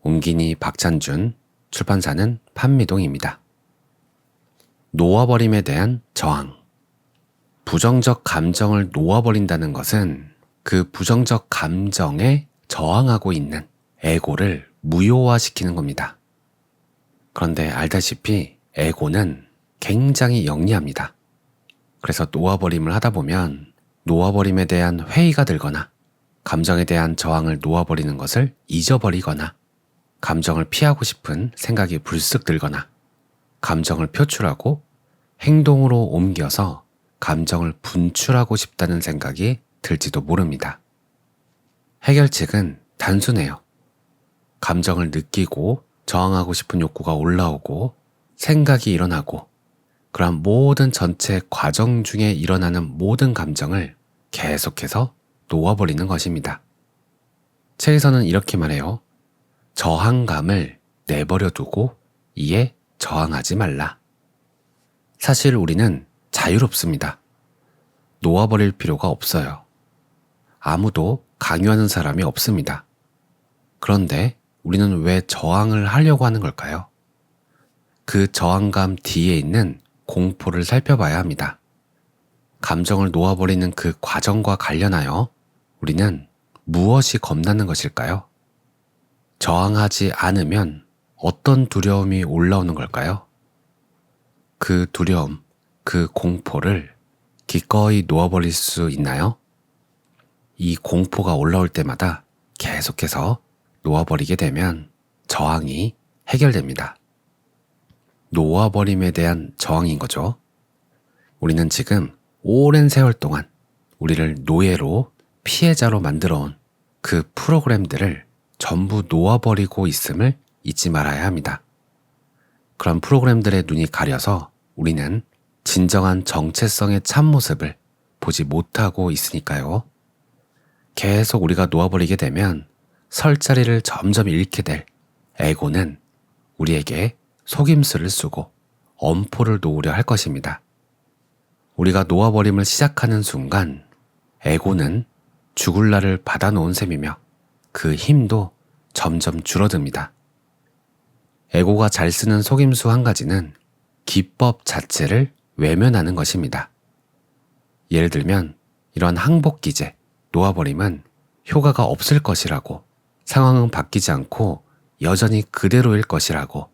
옮기니 박찬준, 출판사는 판미동입니다. 놓아버림에 대한 저항. 부정적 감정을 놓아버린다는 것은 그 부정적 감정에 저항하고 있는 에고를 무효화시키는 겁니다. 그런데 알다시피 에고는 굉장히 영리합니다. 그래서 놓아버림을 하다 보면 놓아버림에 대한 회의가 들거나 감정에 대한 저항을 놓아버리는 것을 잊어버리거나 감정을 피하고 싶은 생각이 불쑥 들거나 감정을 표출하고 행동으로 옮겨서 감정을 분출하고 싶다는 생각이 들지도 모릅니다. 해결책은 단순해요. 감정을 느끼고 저항하고 싶은 욕구가 올라오고 생각이 일어나고 그러한 모든 전체 과정 중에 일어나는 모든 감정을 계속해서 놓아버리는 것입니다. 책에서는 이렇게 말해요. 저항감을 내버려 두고 이에 저항하지 말라. 사실 우리는 자유롭습니다. 놓아버릴 필요가 없어요. 아무도 강요하는 사람이 없습니다. 그런데 우리는 왜 저항을 하려고 하는 걸까요? 그 저항감 뒤에 있는 공포를 살펴봐야 합니다. 감정을 놓아버리는 그 과정과 관련하여 우리는 무엇이 겁나는 것일까요? 저항하지 않으면 어떤 두려움이 올라오는 걸까요? 그 두려움, 그 공포를 기꺼이 놓아버릴 수 있나요? 이 공포가 올라올 때마다 계속해서 놓아버리게 되면 저항이 해결됩니다. 놓아버림에 대한 저항인 거죠. 우리는 지금 오랜 세월 동안 우리를 노예로 피해자로 만들어온 그 프로그램들을 전부 놓아버리고 있음을 잊지 말아야 합니다. 그런 프로그램들의 눈이 가려서 우리는 진정한 정체성의 참모습을 보지 못하고 있으니까요. 계속 우리가 놓아버리게 되면 설 자리를 점점 잃게 될 에고는 우리에게 속임수를 쓰고 엄포를 놓으려 할 것입니다. 우리가 놓아버림을 시작하는 순간 에고는 죽을 날을 받아놓은 셈이며 그 힘도 점점 줄어듭니다. 에고가 잘 쓰는 속임수 한 가지는 기법 자체를 외면하는 것입니다. 예를 들면 이런 항복기제, 놓아버림은 효과가 없을 것이라고, 상황은 바뀌지 않고 여전히 그대로일 것이라고,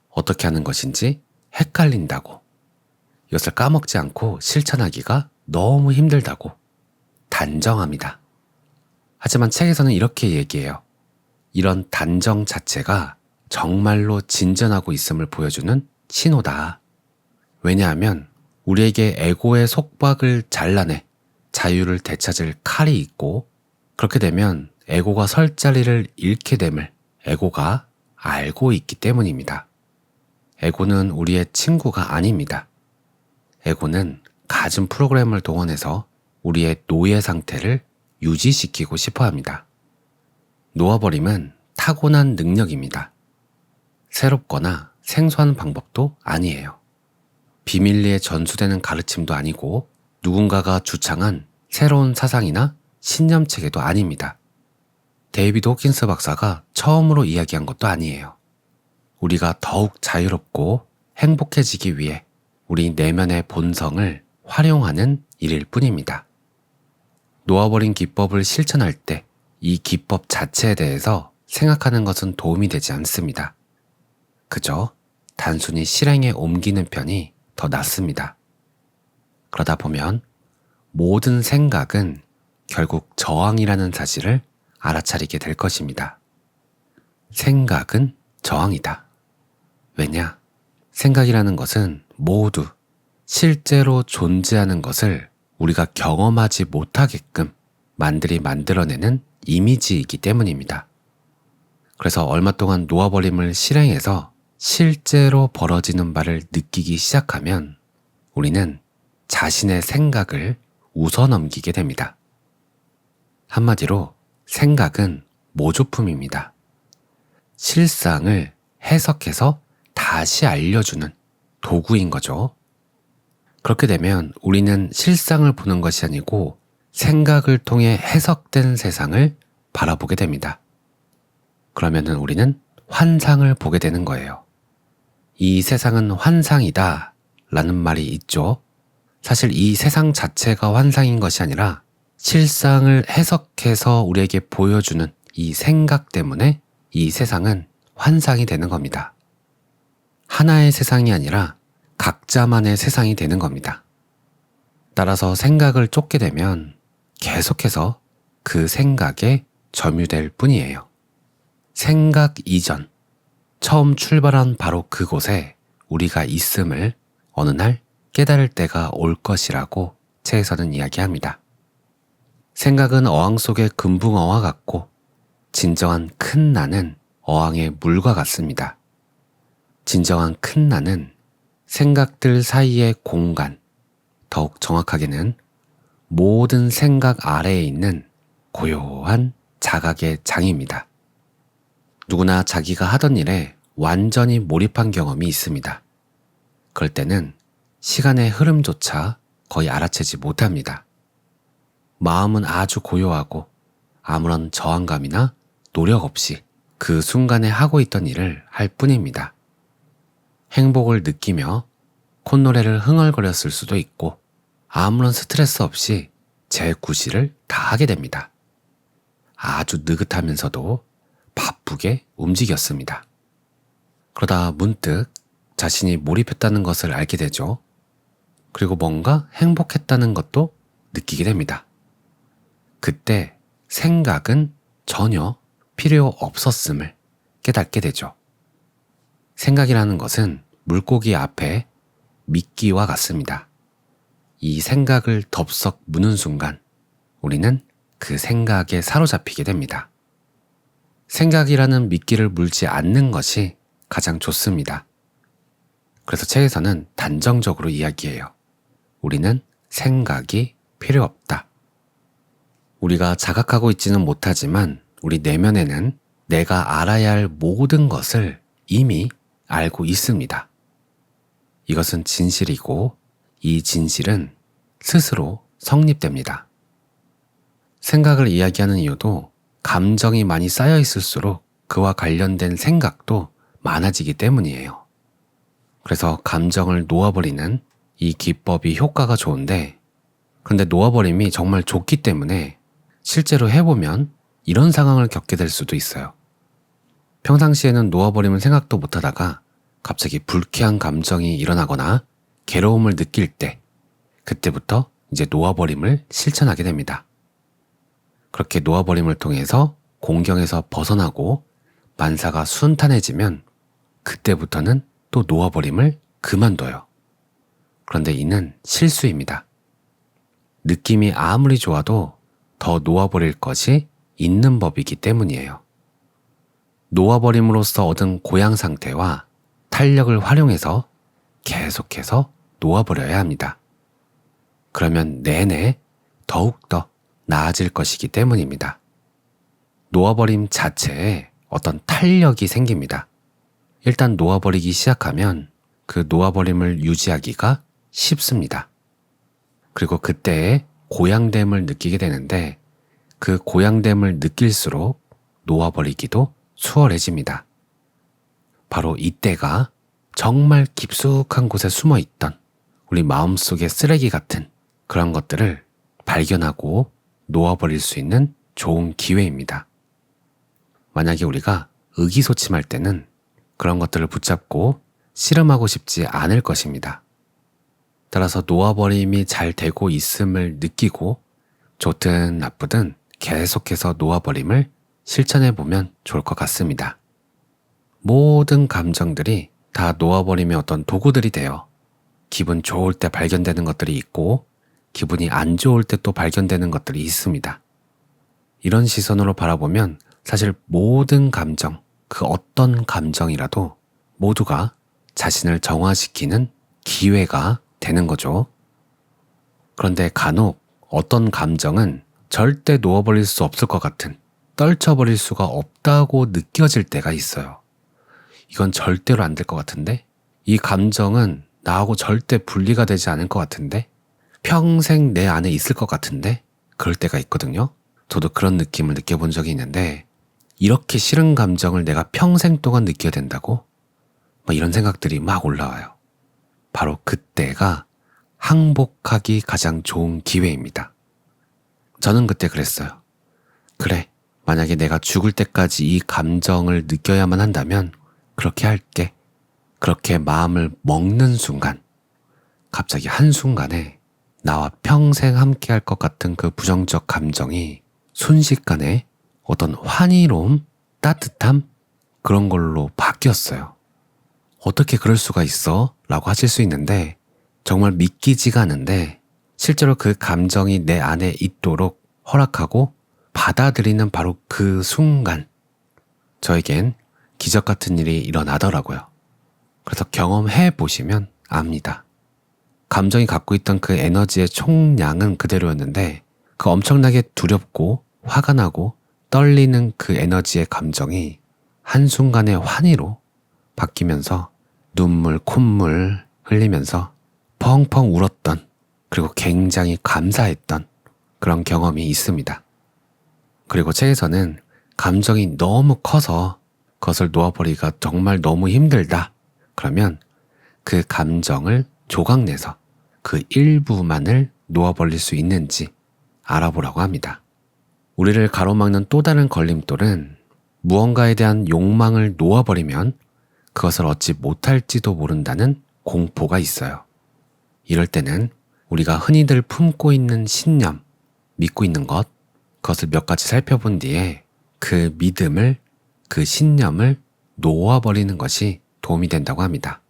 어떻게 하는 것인지 헷갈린다고, 이것을 까먹지 않고 실천하기가 너무 힘들다고 단정합니다. 하지만 책에서는 이렇게 얘기해요. 이런 단정 자체가 정말로 진전하고 있음을 보여주는 신호다. 왜냐하면 우리에게 에고의 속박을 잘라내 자유를 되찾을 칼이 있고, 그렇게 되면 에고가 설 자리를 잃게 됨을 에고가 알고 있기 때문입니다. 에고는 우리의 친구가 아닙니다. 에고는 갖은 프로그램을 동원해서 우리의 노예 상태를 유지시키고 싶어 합니다. 놓아버림은 타고난 능력입니다. 새롭거나 생소한 방법도 아니에요. 비밀리에 전수되는 가르침도 아니고 누군가가 주창한 새로운 사상이나 신념체계도 아닙니다. 데이비드 호킨스 박사가 처음으로 이야기한 것도 아니에요. 우리가 더욱 자유롭고 행복해지기 위해 우리 내면의 본성을 활용하는 일일 뿐입니다. 놓아버린 기법을 실천할 때 이 기법 자체에 대해서 생각하는 것은 도움이 되지 않습니다. 그저 단순히 실행에 옮기는 편이 더 낫습니다. 그러다 보면 모든 생각은 결국 저항이라는 사실을 알아차리게 될 것입니다. 생각은 저항이다. 왜냐? 생각이라는 것은 모두 실제로 존재하는 것을 우리가 경험하지 못하게끔 만들어내는 이미지이기 때문입니다. 그래서 얼마 동안 놓아버림을 실행해서 실제로 벌어지는 바를 느끼기 시작하면 우리는 자신의 생각을 웃어넘기게 됩니다. 한마디로 생각은 모조품입니다. 실상을 해석해서 다시 알려주는 도구인 거죠. 그렇게 되면 우리는 실상을 보는 것이 아니고 생각을 통해 해석된 세상을 바라보게 됩니다. 그러면은 우리는 환상을 보게 되는 거예요. 이 세상은 환상이다 라는 말이 있죠. 사실 이 세상 자체가 환상인 것이 아니라 실상을 해석해서 우리에게 보여주는 이 생각 때문에 이 세상은 환상이 되는 겁니다. 하나의 세상이 아니라 각자만의 세상이 되는 겁니다. 따라서 생각을 쫓게 되면 계속해서 그 생각에 점유될 뿐이에요. 생각 이전, 처음 출발한 바로 그곳에 우리가 있음을 어느 날 깨달을 때가 올 것이라고 책에서는 이야기합니다. 생각은 어항 속의 금붕어와 같고 진정한 큰 나는 어항의 물과 같습니다. 진정한 큰 나는 생각들 사이의 공간, 더욱 정확하게는 모든 생각 아래에 있는 고요한 자각의 장입니다. 누구나 자기가 하던 일에 완전히 몰입한 경험이 있습니다. 그럴 때는 시간의 흐름조차 거의 알아채지 못합니다. 마음은 아주 고요하고 아무런 저항감이나 노력 없이 그 순간에 하고 있던 일을 할 뿐입니다. 행복을 느끼며 콧노래를 흥얼거렸을 수도 있고 아무런 스트레스 없이 제 구실을 다 하게 됩니다. 아주 느긋하면서도 바쁘게 움직였습니다. 그러다 문득 자신이 몰입했다는 것을 알게 되죠. 그리고 뭔가 행복했다는 것도 느끼게 됩니다. 그때 생각은 전혀 필요 없었음을 깨닫게 되죠. 생각이라는 것은 물고기 앞에 미끼와 같습니다. 이 생각을 덥석 무는 순간 우리는 그 생각에 사로잡히게 됩니다. 생각이라는 미끼를 물지 않는 것이 가장 좋습니다. 그래서 책에서는 단정적으로 이야기해요. 우리는 생각이 필요 없다. 우리가 자각하고 있지는 못하지만 우리 내면에는 내가 알아야 할 모든 것을 이미 알고 있습니다. 이것은 진실이고 이 진실은 스스로 성립됩니다. 생각을 이야기하는 이유도 감정이 많이 쌓여 있을수록 그와 관련된 생각도 많아지기 때문이에요. 그래서 감정을 놓아버리는 이 기법이 효과가 좋은데, 근데 놓아버림이 정말 좋기 때문에 실제로 해보면 이런 상황을 겪게 될 수도 있어요. 평상시에는 놓아버리면 생각도 못하다가 갑자기 불쾌한 감정이 일어나거나 괴로움을 느낄 때, 그때부터 이제 놓아버림을 실천하게 됩니다. 그렇게 놓아버림을 통해서 공경에서 벗어나고 만사가 순탄해지면 그때부터는 또 놓아버림을 그만둬요. 그런데 이는 실수입니다. 느낌이 아무리 좋아도 더 놓아버릴 것이 있는 법이기 때문이에요. 놓아버림으로써 얻은 고양 상태와 탄력을 활용해서 계속해서 놓아버려야 합니다. 그러면 내내 더욱더 나아질 것이기 때문입니다. 놓아버림 자체에 어떤 탄력이 생깁니다. 일단 놓아버리기 시작하면 그 놓아버림을 유지하기가 쉽습니다. 그리고 그때의 고양됨을 느끼게 되는데 그 고양됨을 느낄수록 놓아버리기도 수월해집니다. 바로 이때가 정말 깊숙한 곳에 숨어있던 우리 마음속의 쓰레기 같은 그런 것들을 발견하고 놓아버릴 수 있는 좋은 기회입니다. 만약에 우리가 의기소침할 때는 그런 것들을 붙잡고 씨름하고 싶지 않을 것입니다. 따라서 놓아버림이 잘 되고 있음을 느끼고 좋든 나쁘든 계속해서 놓아버림을 실천해보면 좋을 것 같습니다. 모든 감정들이 다 놓아버림의 어떤 도구들이 돼요. 기분 좋을 때 발견되는 것들이 있고 기분이 안 좋을 때 또 발견되는 것들이 있습니다. 이런 시선으로 바라보면 사실 모든 감정, 그 어떤 감정이라도 모두가 자신을 정화시키는 기회가 되는 거죠. 그런데 간혹 어떤 감정은 절대 놓아버릴 수 없을 것 같은, 떨쳐버릴 수가 없다고 느껴질 때가 있어요. 이건 절대로 안 될 것 같은데? 이 감정은 나하고 절대 분리가 되지 않을 것 같은데? 평생 내 안에 있을 것 같은데? 그럴 때가 있거든요. 저도 그런 느낌을 느껴본 적이 있는데 이렇게 싫은 감정을 내가 평생 동안 느껴야 된다고? 이런 생각들이 막 올라와요. 바로 그때가 항복하기 가장 좋은 기회입니다. 저는 그때 그랬어요. 그래, 만약에 내가 죽을 때까지 이 감정을 느껴야만 한다면 그렇게 할게. 그렇게 마음을 먹는 순간, 갑자기 한순간에 나와 평생 함께 할 것 같은 그 부정적 감정이 순식간에 어떤 환희로움, 따뜻함, 그런 걸로 바뀌었어요. 어떻게 그럴 수가 있어? 라고 하실 수 있는데 정말 믿기지가 않은데 실제로 그 감정이 내 안에 있도록 허락하고 받아들이는 바로 그 순간 저에겐 기적 같은 일이 일어나더라고요. 그래서 경험해 보시면 압니다. 감정이 갖고 있던 그 에너지의 총량은 그대로였는데 그 엄청나게 두렵고 화가 나고 떨리는 그 에너지의 감정이 한순간에 환희로 바뀌면서 눈물, 콧물 흘리면서 펑펑 울었던, 그리고 굉장히 감사했던 그런 경험이 있습니다. 그리고 책에서는 감정이 너무 커서 그것을 놓아버리기가 정말 너무 힘들다. 그러면 그 감정을 조각내서 그 일부만을 놓아버릴 수 있는지 알아보라고 합니다. 우리를 가로막는 또 다른 걸림돌은 무언가에 대한 욕망을 놓아버리면 그것을 얻지 못할지도 모른다는 공포가 있어요. 이럴 때는 우리가 흔히들 품고 있는 신념, 믿고 있는 것, 그것을 몇 가지 살펴본 뒤에 그 믿음을, 그 신념을 놓아버리는 것이 도움이 된다고 합니다.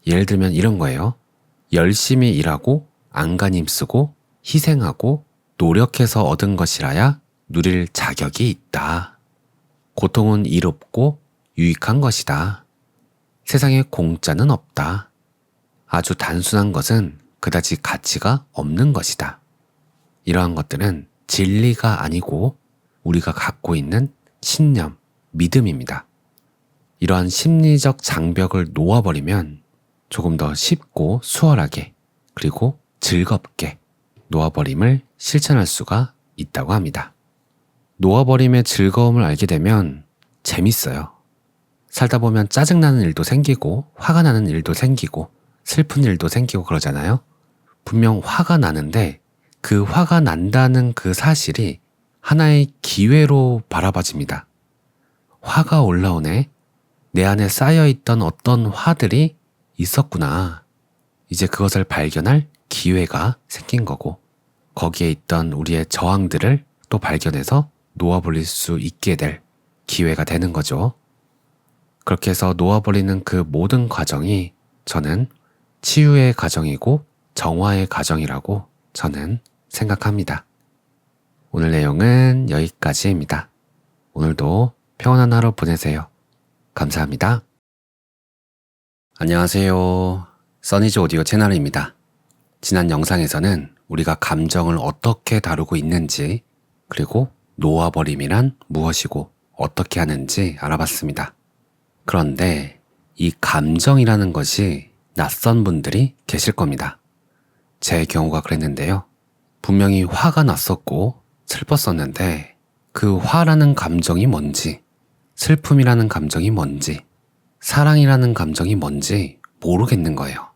예를 들면 이런 거예요. 열심히 일하고 안간힘 쓰고 희생하고 노력해서 얻은 것이라야 누릴 자격이 있다. 고통은 이롭고 유익한 것이다. 세상에 공짜는 없다. 아주 단순한 것은 그다지 가치가 없는 것이다. 이러한 것들은 진리가 아니고 우리가 갖고 있는 신념, 믿음입니다. 이러한 심리적 장벽을 놓아버리면 조금 더 쉽고 수월하게 그리고 즐겁게 놓아버림을 실천할 수가 있다고 합니다. 놓아버림의 즐거움을 알게 되면 재밌어요. 살다 보면 짜증나는 일도 생기고 화가 나는 일도 생기고 슬픈 일도 생기고 그러잖아요. 분명 화가 나는데 그 화가 난다는 그 사실이 하나의 기회로 바라봐집니다. 화가 올라오네. 내 안에 쌓여있던 어떤 화들이 있었구나. 이제 그것을 발견할 기회가 생긴 거고 거기에 있던 우리의 저항들을 또 발견해서 놓아버릴 수 있게 될 기회가 되는 거죠. 그렇게 해서 놓아버리는 그 모든 과정이 저는 치유의 과정이고 정화의 과정이라고 저는 생각합니다. 오늘 내용은 여기까지입니다. 오늘도 평온한 하루 보내세요. 감사합니다. 안녕하세요. 써니즈 오디오 채널입니다. 지난 영상에서는 우리가 감정을 어떻게 다루고 있는지 그리고 놓아버림이란 무엇이고 어떻게 하는지 알아봤습니다. 그런데 이 감정이라는 것이 낯선 분들이 계실 겁니다. 제 경우가 그랬는데요. 분명히 화가 났었고 슬펐었는데 그 화라는 감정이 뭔지, 슬픔이라는 감정이 뭔지, 사랑이라는 감정이 뭔지 모르겠는 거예요.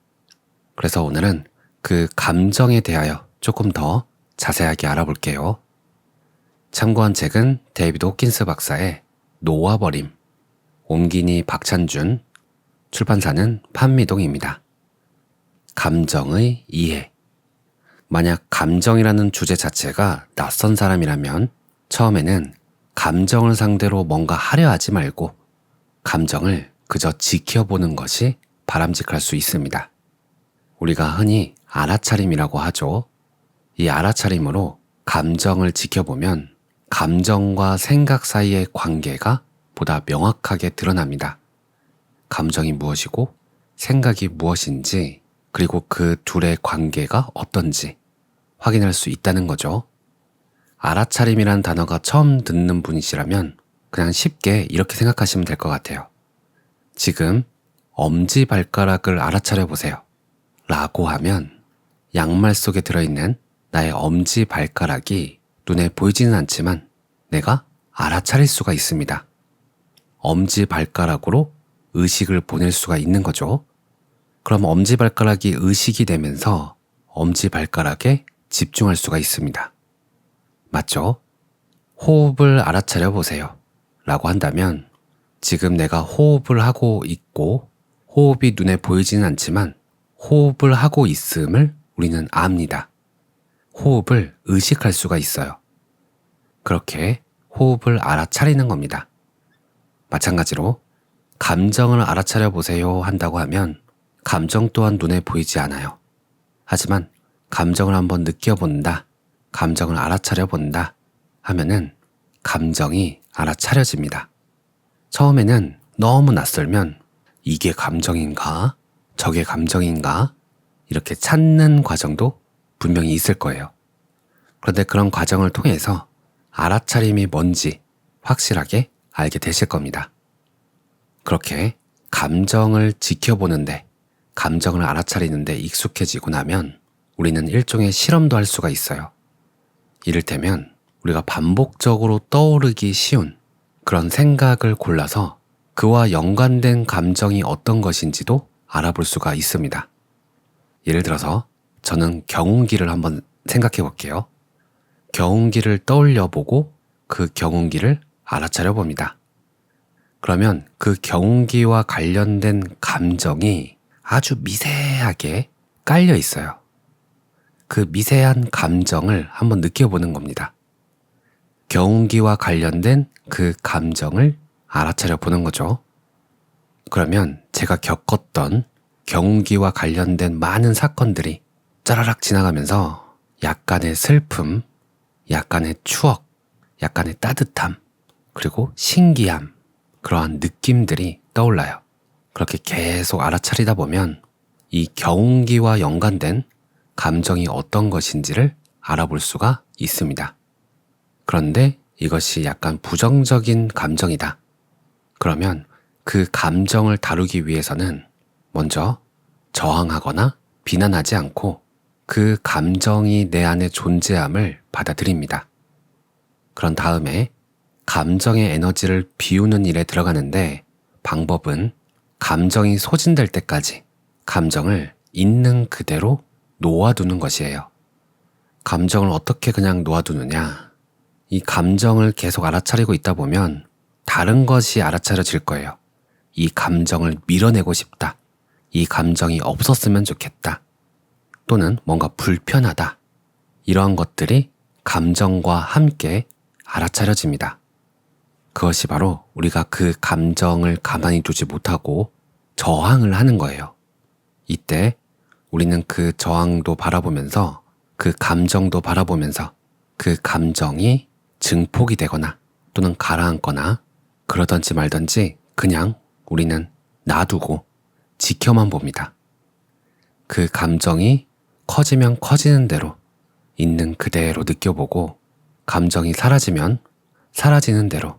그래서 오늘은 그 감정에 대하여 조금 더 자세하게 알아볼게요. 참고한 책은 데이비드 호킨스 박사의 놓아버림, 옴기니 박찬준, 출판사는 판미동입니다. 감정의 이해. 만약 감정이라는 주제 자체가 낯선 사람이라면 처음에는 감정을 상대로 뭔가 하려 하지 말고 감정을 그저 지켜보는 것이 바람직할 수 있습니다. 우리가 흔히 알아차림이라고 하죠. 이 알아차림으로 감정을 지켜보면 감정과 생각 사이의 관계가 보다 명확하게 드러납니다. 감정이 무엇이고 생각이 무엇인지 그리고 그 둘의 관계가 어떤지 확인할 수 있다는 거죠. 알아차림이란 단어가 처음 듣는 분이시라면 그냥 쉽게 이렇게 생각하시면 될 것 같아요. 지금 엄지발가락을 알아차려 보세요. 라고 하면 양말 속에 들어있는 나의 엄지발가락이 눈에 보이지는 않지만 내가 알아차릴 수가 있습니다. 엄지발가락으로 의식을 보낼 수가 있는 거죠. 그럼 엄지발가락이 의식이 되면서 엄지발가락에 집중할 수가 있습니다. 맞죠? 호흡을 알아차려 보세요. 라고 한다면 지금 내가 호흡을 하고 있고 호흡이 눈에 보이지는 않지만 호흡을 하고 있음을 우리는 압니다. 호흡을 의식할 수가 있어요. 그렇게 호흡을 알아차리는 겁니다. 마찬가지로 감정을 알아차려 보세요 한다고 하면 감정 또한 눈에 보이지 않아요. 하지만 감정을 한번 느껴본다, 감정을 알아차려 본다 하면은 감정이 알아차려집니다. 처음에는 너무 낯설면 이게 감정인가? 저게 감정인가? 이렇게 찾는 과정도 분명히 있을 거예요. 그런데 그런 과정을 통해서 알아차림이 뭔지 확실하게 알게 되실 겁니다. 그렇게 감정을 지켜보는데, 감정을 알아차리는데 익숙해지고 나면 우리는 일종의 실험도 할 수가 있어요. 이를테면 우리가 반복적으로 떠오르기 쉬운 그런 생각을 골라서 그와 연관된 감정이 어떤 것인지도 알아볼 수가 있습니다. 예를 들어서 저는 경운기를 한번 생각해 볼게요. 경운기를 떠올려 보고 그 경운기를 알아차려 봅니다. 그러면 그 경운기와 관련된 감정이 아주 미세하게 깔려 있어요. 그 미세한 감정을 한번 느껴보는 겁니다. 경운기와 관련된 그 감정을 알아차려 보는 거죠. 그러면 제가 겪었던 경운기와 관련된 많은 사건들이 짜라락 지나가면서 약간의 슬픔, 약간의 추억, 약간의 따뜻함, 그리고 신기함, 그러한 느낌들이 떠올라요. 그렇게 계속 알아차리다 보면 이 경운기와 연관된 감정이 어떤 것인지를 알아볼 수가 있습니다. 그런데 이것이 약간 부정적인 감정이다. 그러면 그 감정을 다루기 위해서는 먼저 저항하거나 비난하지 않고 그 감정이 내 안에 존재함을 받아들입니다. 그런 다음에 감정의 에너지를 비우는 일에 들어가는데 방법은 감정이 소진될 때까지 감정을 있는 그대로 놓아두는 것이에요. 감정을 어떻게 그냥 놓아두느냐? 이 감정을 계속 알아차리고 있다 보면 다른 것이 알아차려질 거예요. 이 감정을 밀어내고 싶다. 이 감정이 없었으면 좋겠다. 또는 뭔가 불편하다. 이러한 것들이 감정과 함께 알아차려집니다. 그것이 바로 우리가 그 감정을 가만히 두지 못하고 저항을 하는 거예요. 이때 우리는 그 저항도 바라보면서 그 감정도 바라보면서 그 감정이 증폭이 되거나 또는 가라앉거나 그러던지 말던지 그냥 우리는 놔두고 지켜만 봅니다. 그 감정이 커지면 커지는 대로 있는 그대로 느껴보고 감정이 사라지면 사라지는 대로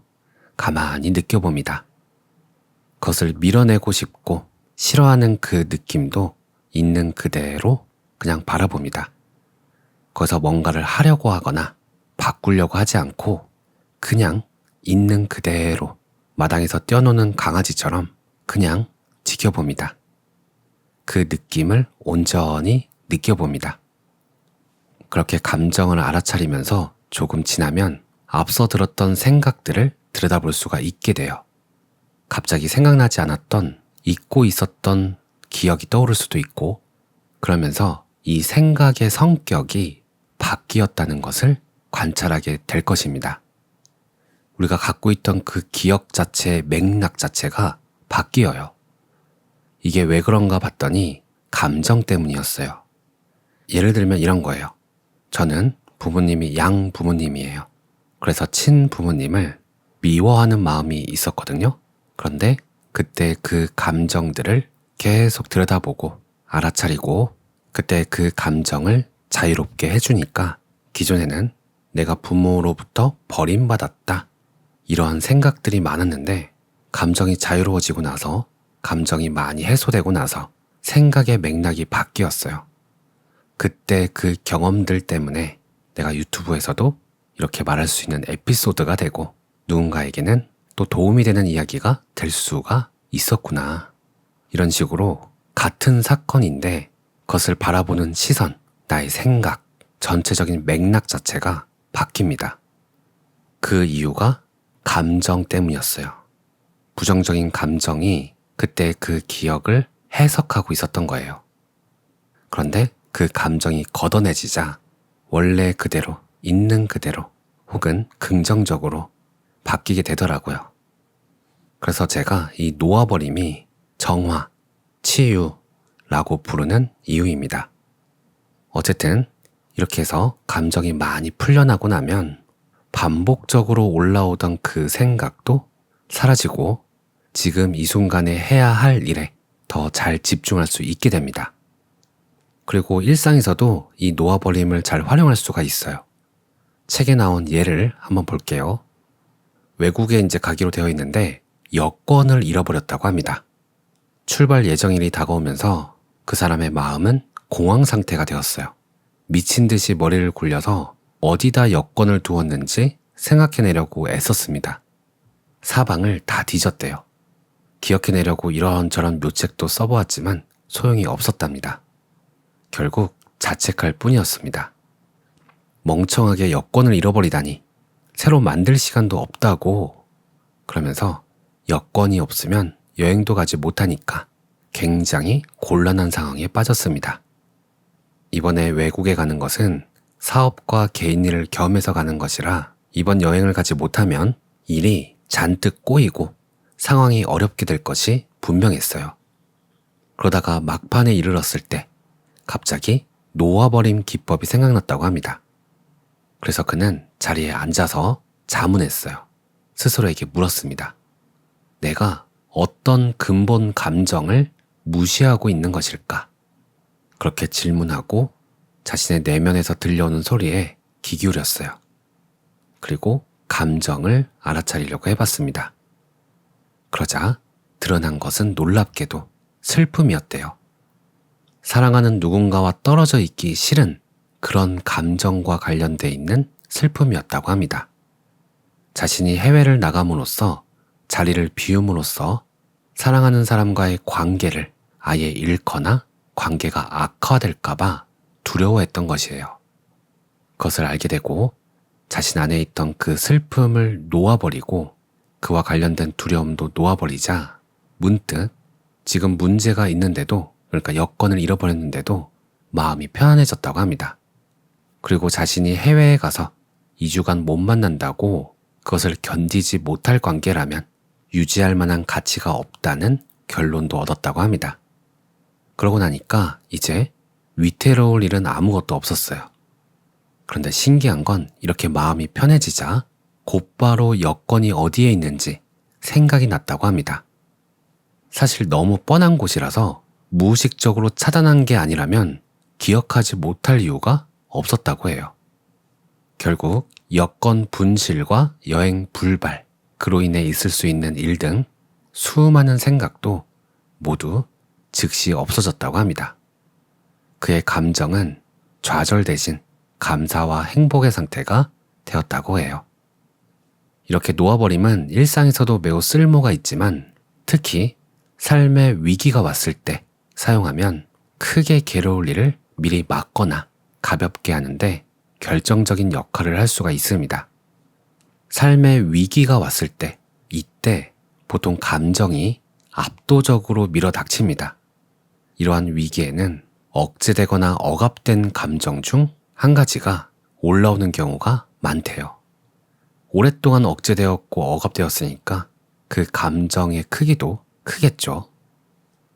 가만히 느껴봅니다. 그것을 밀어내고 싶고 싫어하는 그 느낌도 있는 그대로 그냥 바라봅니다. 거기서 뭔가를 하려고 하거나 바꾸려고 하지 않고 그냥 있는 그대로 마당에서 뛰어노는 강아지처럼 그냥 지켜봅니다. 그 느낌을 온전히 느껴봅니다. 그렇게 감정을 알아차리면서 조금 지나면 앞서 들었던 생각들을 들여다볼 수가 있게 돼요. 갑자기 생각나지 않았던 잊고 있었던 기억이 떠오를 수도 있고 그러면서 이 생각의 성격이 바뀌었다는 것을 관찰하게 될 것입니다. 우리가 갖고 있던 그 기억 자체의 맥락 자체가 바뀌어요. 이게 왜 그런가 봤더니 감정 때문이었어요. 예를 들면 이런 거예요. 저는 부모님이 양 부모님이에요. 그래서 친부모님을 미워하는 마음이 있었거든요. 그런데 그때 그 감정들을 계속 들여다보고 알아차리고 그때 그 감정을 자유롭게 해주니까 기존에는 내가 부모로부터 버림받았다. 이러한 생각들이 많았는데 감정이 자유로워지고 나서 감정이 많이 해소되고 나서 생각의 맥락이 바뀌었어요. 그때 그 경험들 때문에 내가 유튜브에서도 이렇게 말할 수 있는 에피소드가 되고 누군가에게는 또 도움이 되는 이야기가 될 수가 있었구나. 이런 식으로 같은 사건인데 그것을 바라보는 시선, 나의 생각, 전체적인 맥락 자체가 바뀝니다. 그 이유가 감정 때문이었어요. 부정적인 감정이 그때 그 기억을 해석하고 있었던 거예요. 그런데 그 감정이 걷어내지자 원래 그대로, 있는 그대로 혹은 긍정적으로 바뀌게 되더라고요. 그래서 제가 이 놓아버림이 정화, 치유라고 부르는 이유입니다. 어쨌든 이렇게 해서 감정이 많이 풀려나고 나면 반복적으로 올라오던 그 생각도 사라지고 지금 이 순간에 해야 할 일에 더 잘 집중할 수 있게 됩니다. 그리고 일상에서도 이 놓아버림을 잘 활용할 수가 있어요. 책에 나온 예를 한번 볼게요. 외국에 이제 가기로 되어 있는데 여권을 잃어버렸다고 합니다. 출발 예정일이 다가오면서 그 사람의 마음은 공황 상태가 되었어요. 미친 듯이 머리를 굴려서 어디다 여권을 두었는지 생각해내려고 애썼습니다. 사방을 다 뒤졌대요. 기억해내려고 이런저런 묘책도 써보았지만 소용이 없었답니다. 결국 자책할 뿐이었습니다. 멍청하게 여권을 잃어버리다니 새로 만들 시간도 없다고. 그러면서 여권이 없으면 여행도 가지 못하니까 굉장히 곤란한 상황에 빠졌습니다. 이번에 외국에 가는 것은 사업과 개인 일을 겸해서 가는 것이라 이번 여행을 가지 못하면 일이 잔뜩 꼬이고 상황이 어렵게 될 것이 분명했어요. 그러다가 막판에 이르렀을 때 갑자기 놓아버림 기법이 생각났다고 합니다. 그래서 그는 자리에 앉아서 자문했어요. 스스로에게 물었습니다. 내가 어떤 근본 감정을 무시하고 있는 것일까? 그렇게 질문하고 자신의 내면에서 들려오는 소리에 귀 기울였어요. 그리고 감정을 알아차리려고 해봤습니다. 그러자 드러난 것은 놀랍게도 슬픔이었대요. 사랑하는 누군가와 떨어져 있기 싫은 그런 감정과 관련돼 있는 슬픔이었다고 합니다. 자신이 해외를 나감으로써 자리를 비움으로써 사랑하는 사람과의 관계를 아예 잃거나 관계가 악화될까봐 두려워했던 것이에요. 그것을 알게 되고 자신 안에 있던 그 슬픔을 놓아버리고 그와 관련된 두려움도 놓아버리자 문득 지금 문제가 있는데도, 그러니까 여건을 잃어버렸는데도 마음이 편안해졌다고 합니다. 그리고 자신이 해외에 가서 2주간 못 만난다고 그것을 견디지 못할 관계라면 유지할 만한 가치가 없다는 결론도 얻었다고 합니다. 그러고 나니까 이제 위태로울 일은 아무것도 없었어요. 그런데 신기한 건 이렇게 마음이 편해지자 곧바로 여건이 어디에 있는지 생각이 났다고 합니다. 사실 너무 뻔한 곳이라서 무의식적으로 차단한 게 아니라면 기억하지 못할 이유가 없었다고 해요. 결국 여건 분실과 여행 불발, 그로 인해 있을 수 있는 일 등 수많은 생각도 모두 즉시 없어졌다고 합니다. 그의 감정은 좌절 대신 감사와 행복의 상태가 되었다고 해요. 이렇게 놓아버림은 일상에서도 매우 쓸모가 있지만 특히 삶의 위기가 왔을 때 사용하면 크게 괴로울 일을 미리 막거나 가볍게 하는데 결정적인 역할을 할 수가 있습니다. 삶의 위기가 왔을 때, 이때 보통 감정이 압도적으로 밀어닥칩니다. 이러한 위기에는 억제되거나 억압된 감정 중 한 가지가 올라오는 경우가 많대요. 오랫동안 억제되었고 억압되었으니까 그 감정의 크기도 크겠죠.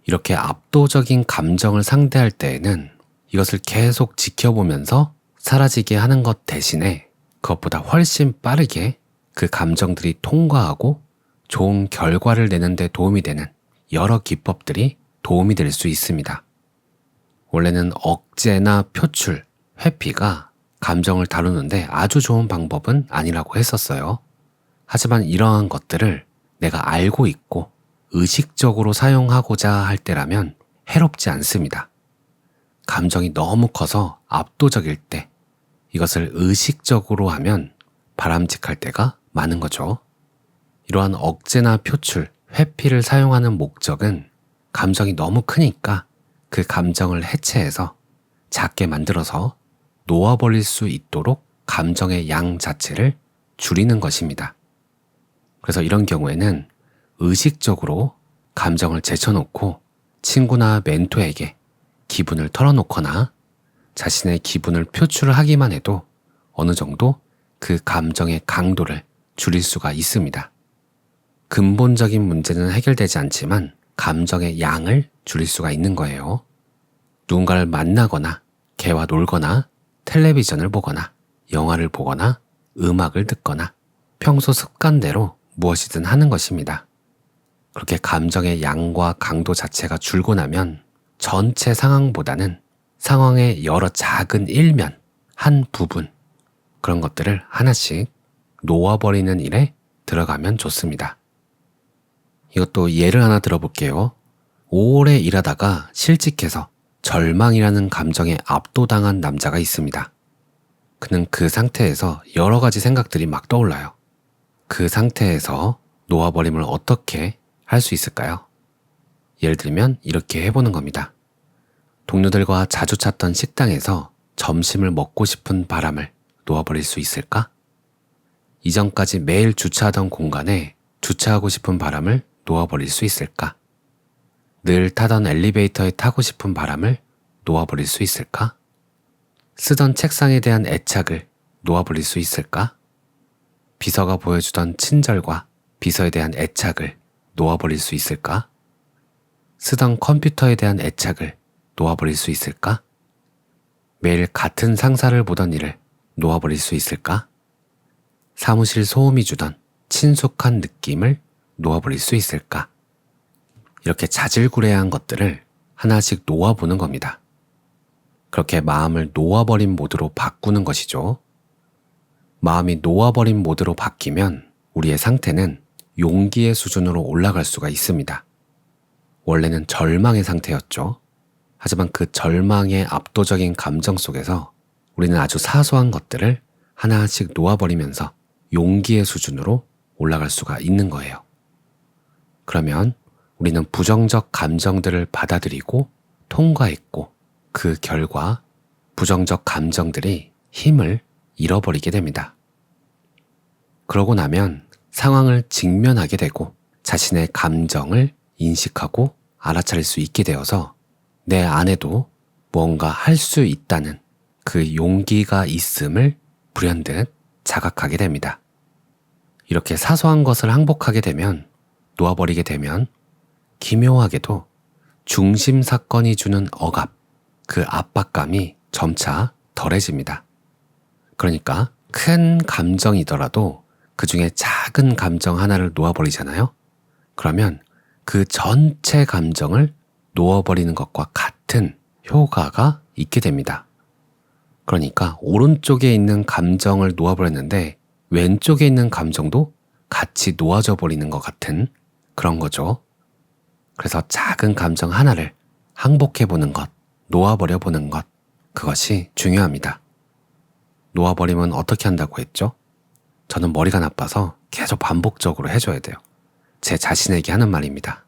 이렇게 압도적인 감정을 상대할 때에는 이것을 계속 지켜보면서 사라지게 하는 것 대신에 그것보다 훨씬 빠르게 그 감정들이 통과하고 좋은 결과를 내는 데 도움이 되는 여러 기법들이 도움이 될 수 있습니다. 원래는 억제나 표출, 회피가 감정을 다루는데 아주 좋은 방법은 아니라고 했었어요. 하지만 이러한 것들을 내가 알고 있고 의식적으로 사용하고자 할 때라면 해롭지 않습니다. 감정이 너무 커서 압도적일 때 이것을 의식적으로 하면 바람직할 때가 많은 거죠. 이러한 억제나 표출, 회피를 사용하는 목적은 감정이 너무 크니까 그 감정을 해체해서 작게 만들어서 놓아버릴 수 있도록 감정의 양 자체를 줄이는 것입니다. 그래서 이런 경우에는 의식적으로 감정을 제쳐놓고 친구나 멘토에게 기분을 털어놓거나 자신의 기분을 표출하기만 해도 어느 정도 그 감정의 강도를 줄일 수가 있습니다. 근본적인 문제는 해결되지 않지만 감정의 양을 줄일 수가 있는 거예요. 누군가를 만나거나 개와 놀거나 텔레비전을 보거나 영화를 보거나 음악을 듣거나 평소 습관대로 무엇이든 하는 것입니다. 그렇게 감정의 양과 강도 자체가 줄고 나면 전체 상황보다는 상황의 여러 작은 일면, 한 부분, 그런 것들을 하나씩 놓아버리는 일에 들어가면 좋습니다. 이것도 예를 하나 들어볼게요. 오래 일하다가 실직해서 절망이라는 감정에 압도당한 남자가 있습니다. 그는 그 상태에서 여러 가지 생각들이 막 떠올라요. 그 상태에서 놓아버림을 어떻게 할 수 있을까요? 예를 들면 이렇게 해보는 겁니다. 동료들과 자주 찾던 식당에서 점심을 먹고 싶은 바람을 놓아버릴 수 있을까? 이전까지 매일 주차하던 공간에 주차하고 싶은 바람을 놓아버릴 수 있을까? 늘 타던 엘리베이터에 타고 싶은 바람을 놓아버릴 수 있을까? 쓰던 책상에 대한 애착을 놓아버릴 수 있을까? 비서가 보여주던 친절과 비서에 대한 애착을 놓아버릴 수 있을까? 쓰던 컴퓨터에 대한 애착을 놓아버릴 수 있을까? 매일 같은 상사를 보던 일을 놓아버릴 수 있을까? 사무실 소음이 주던 친숙한 느낌을 놓아버릴 수 있을까? 이렇게 자질구레한 것들을 하나씩 놓아보는 겁니다. 그렇게 마음을 놓아버린 모드로 바꾸는 것이죠. 마음이 놓아버린 모드로 바뀌면 우리의 상태는 용기의 수준으로 올라갈 수가 있습니다. 원래는 절망의 상태였죠. 하지만 그 절망의 압도적인 감정 속에서 우리는 아주 사소한 것들을 하나씩 놓아버리면서 용기의 수준으로 올라갈 수가 있는 거예요. 그러면 우리는 부정적 감정들을 받아들이고 통과했고 그 결과 부정적 감정들이 힘을 잃어버리게 됩니다. 그러고 나면 상황을 직면하게 되고 자신의 감정을 인식하고 알아차릴 수 있게 되어서 내 안에도 뭔가 할 수 있다는 그 용기가 있음을 불현듯 자각하게 됩니다. 이렇게 사소한 것을 항복하게 되면, 놓아버리게 되면 기묘하게도 중심 사건이 주는 억압, 그 압박감이 점차 덜해집니다. 그러니까 큰 감정이더라도 그 중에 작은 감정 하나를 놓아버리잖아요. 그러면 그 전체 감정을 놓아버리는 것과 같은 효과가 있게 됩니다. 그러니까 오른쪽에 있는 감정을 놓아버렸는데 왼쪽에 있는 감정도 같이 놓아져 버리는 것 같은 그런 거죠. 그래서 작은 감정 하나를 항복해보는 것, 놓아버려보는 것, 그것이 중요합니다. 놓아버리면 어떻게 한다고 했죠? 저는 머리가 나빠서 계속 반복적으로 해줘야 돼요. 제 자신에게 하는 말입니다.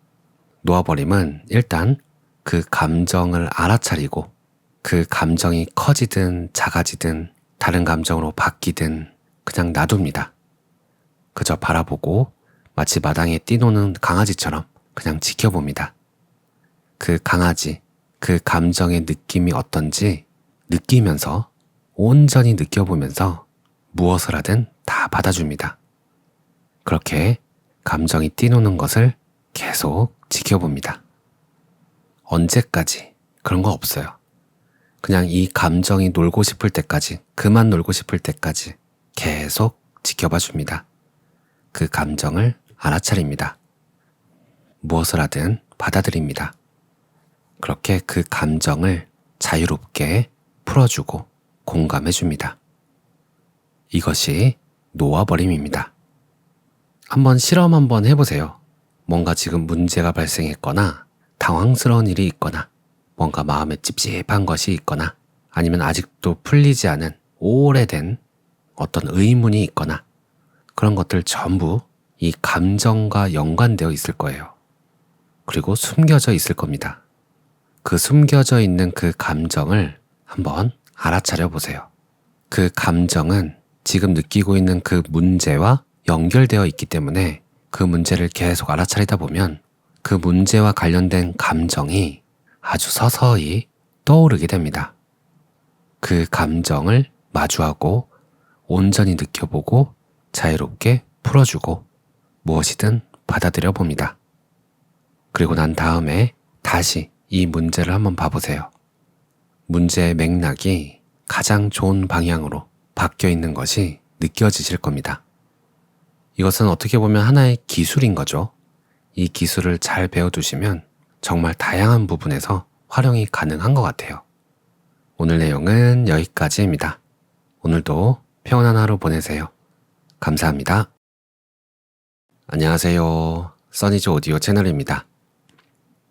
놓아버림은 일단 그 감정을 알아차리고 그 감정이 커지든 작아지든 다른 감정으로 바뀌든 그냥 놔둡니다. 그저 바라보고 마치 마당에 뛰노는 강아지처럼 그냥 지켜봅니다. 그 강아지, 그 감정의 느낌이 어떤지 느끼면서 온전히 느껴보면서 무엇을 하든 다 받아줍니다. 그렇게 감정이 뛰노는 것을 계속 지켜봅니다. 언제까지? 그런 거 없어요. 그냥 이 감정이 놀고 싶을 때까지, 그만 놀고 싶을 때까지 계속 지켜봐 줍니다. 그 감정을 알아차립니다. 무엇을 하든 받아들입니다. 그렇게 그 감정을 자유롭게 풀어주고 공감해 줍니다. 이것이 놓아버림입니다. 한번 실험 한번 해보세요. 뭔가 지금 문제가 발생했거나 당황스러운 일이 있거나 뭔가 마음에 찝찝한 것이 있거나 아니면 아직도 풀리지 않은 오래된 어떤 의문이 있거나 그런 것들 전부 이 감정과 연관되어 있을 거예요. 그리고 숨겨져 있을 겁니다. 그 숨겨져 있는 그 감정을 한번 알아차려 보세요. 그 감정은 지금 느끼고 있는 그 문제와 연결되어 있기 때문에 그 문제를 계속 알아차리다 보면 그 문제와 관련된 감정이 아주 서서히 떠오르게 됩니다. 그 감정을 마주하고 온전히 느껴보고 자유롭게 풀어주고 무엇이든 받아들여 봅니다. 그리고 난 다음에 다시 이 문제를 한번 봐보세요. 문제의 맥락이 가장 좋은 방향으로 바뀌어 있는 것이 느껴지실 겁니다. 이것은 어떻게 보면 하나의 기술인 거죠. 이 기술을 잘 배워두시면 정말 다양한 부분에서 활용이 가능한 것 같아요. 오늘 내용은 여기까지입니다. 오늘도 평온한 하루 보내세요. 감사합니다. 안녕하세요. 써니즈 오디오 채널입니다.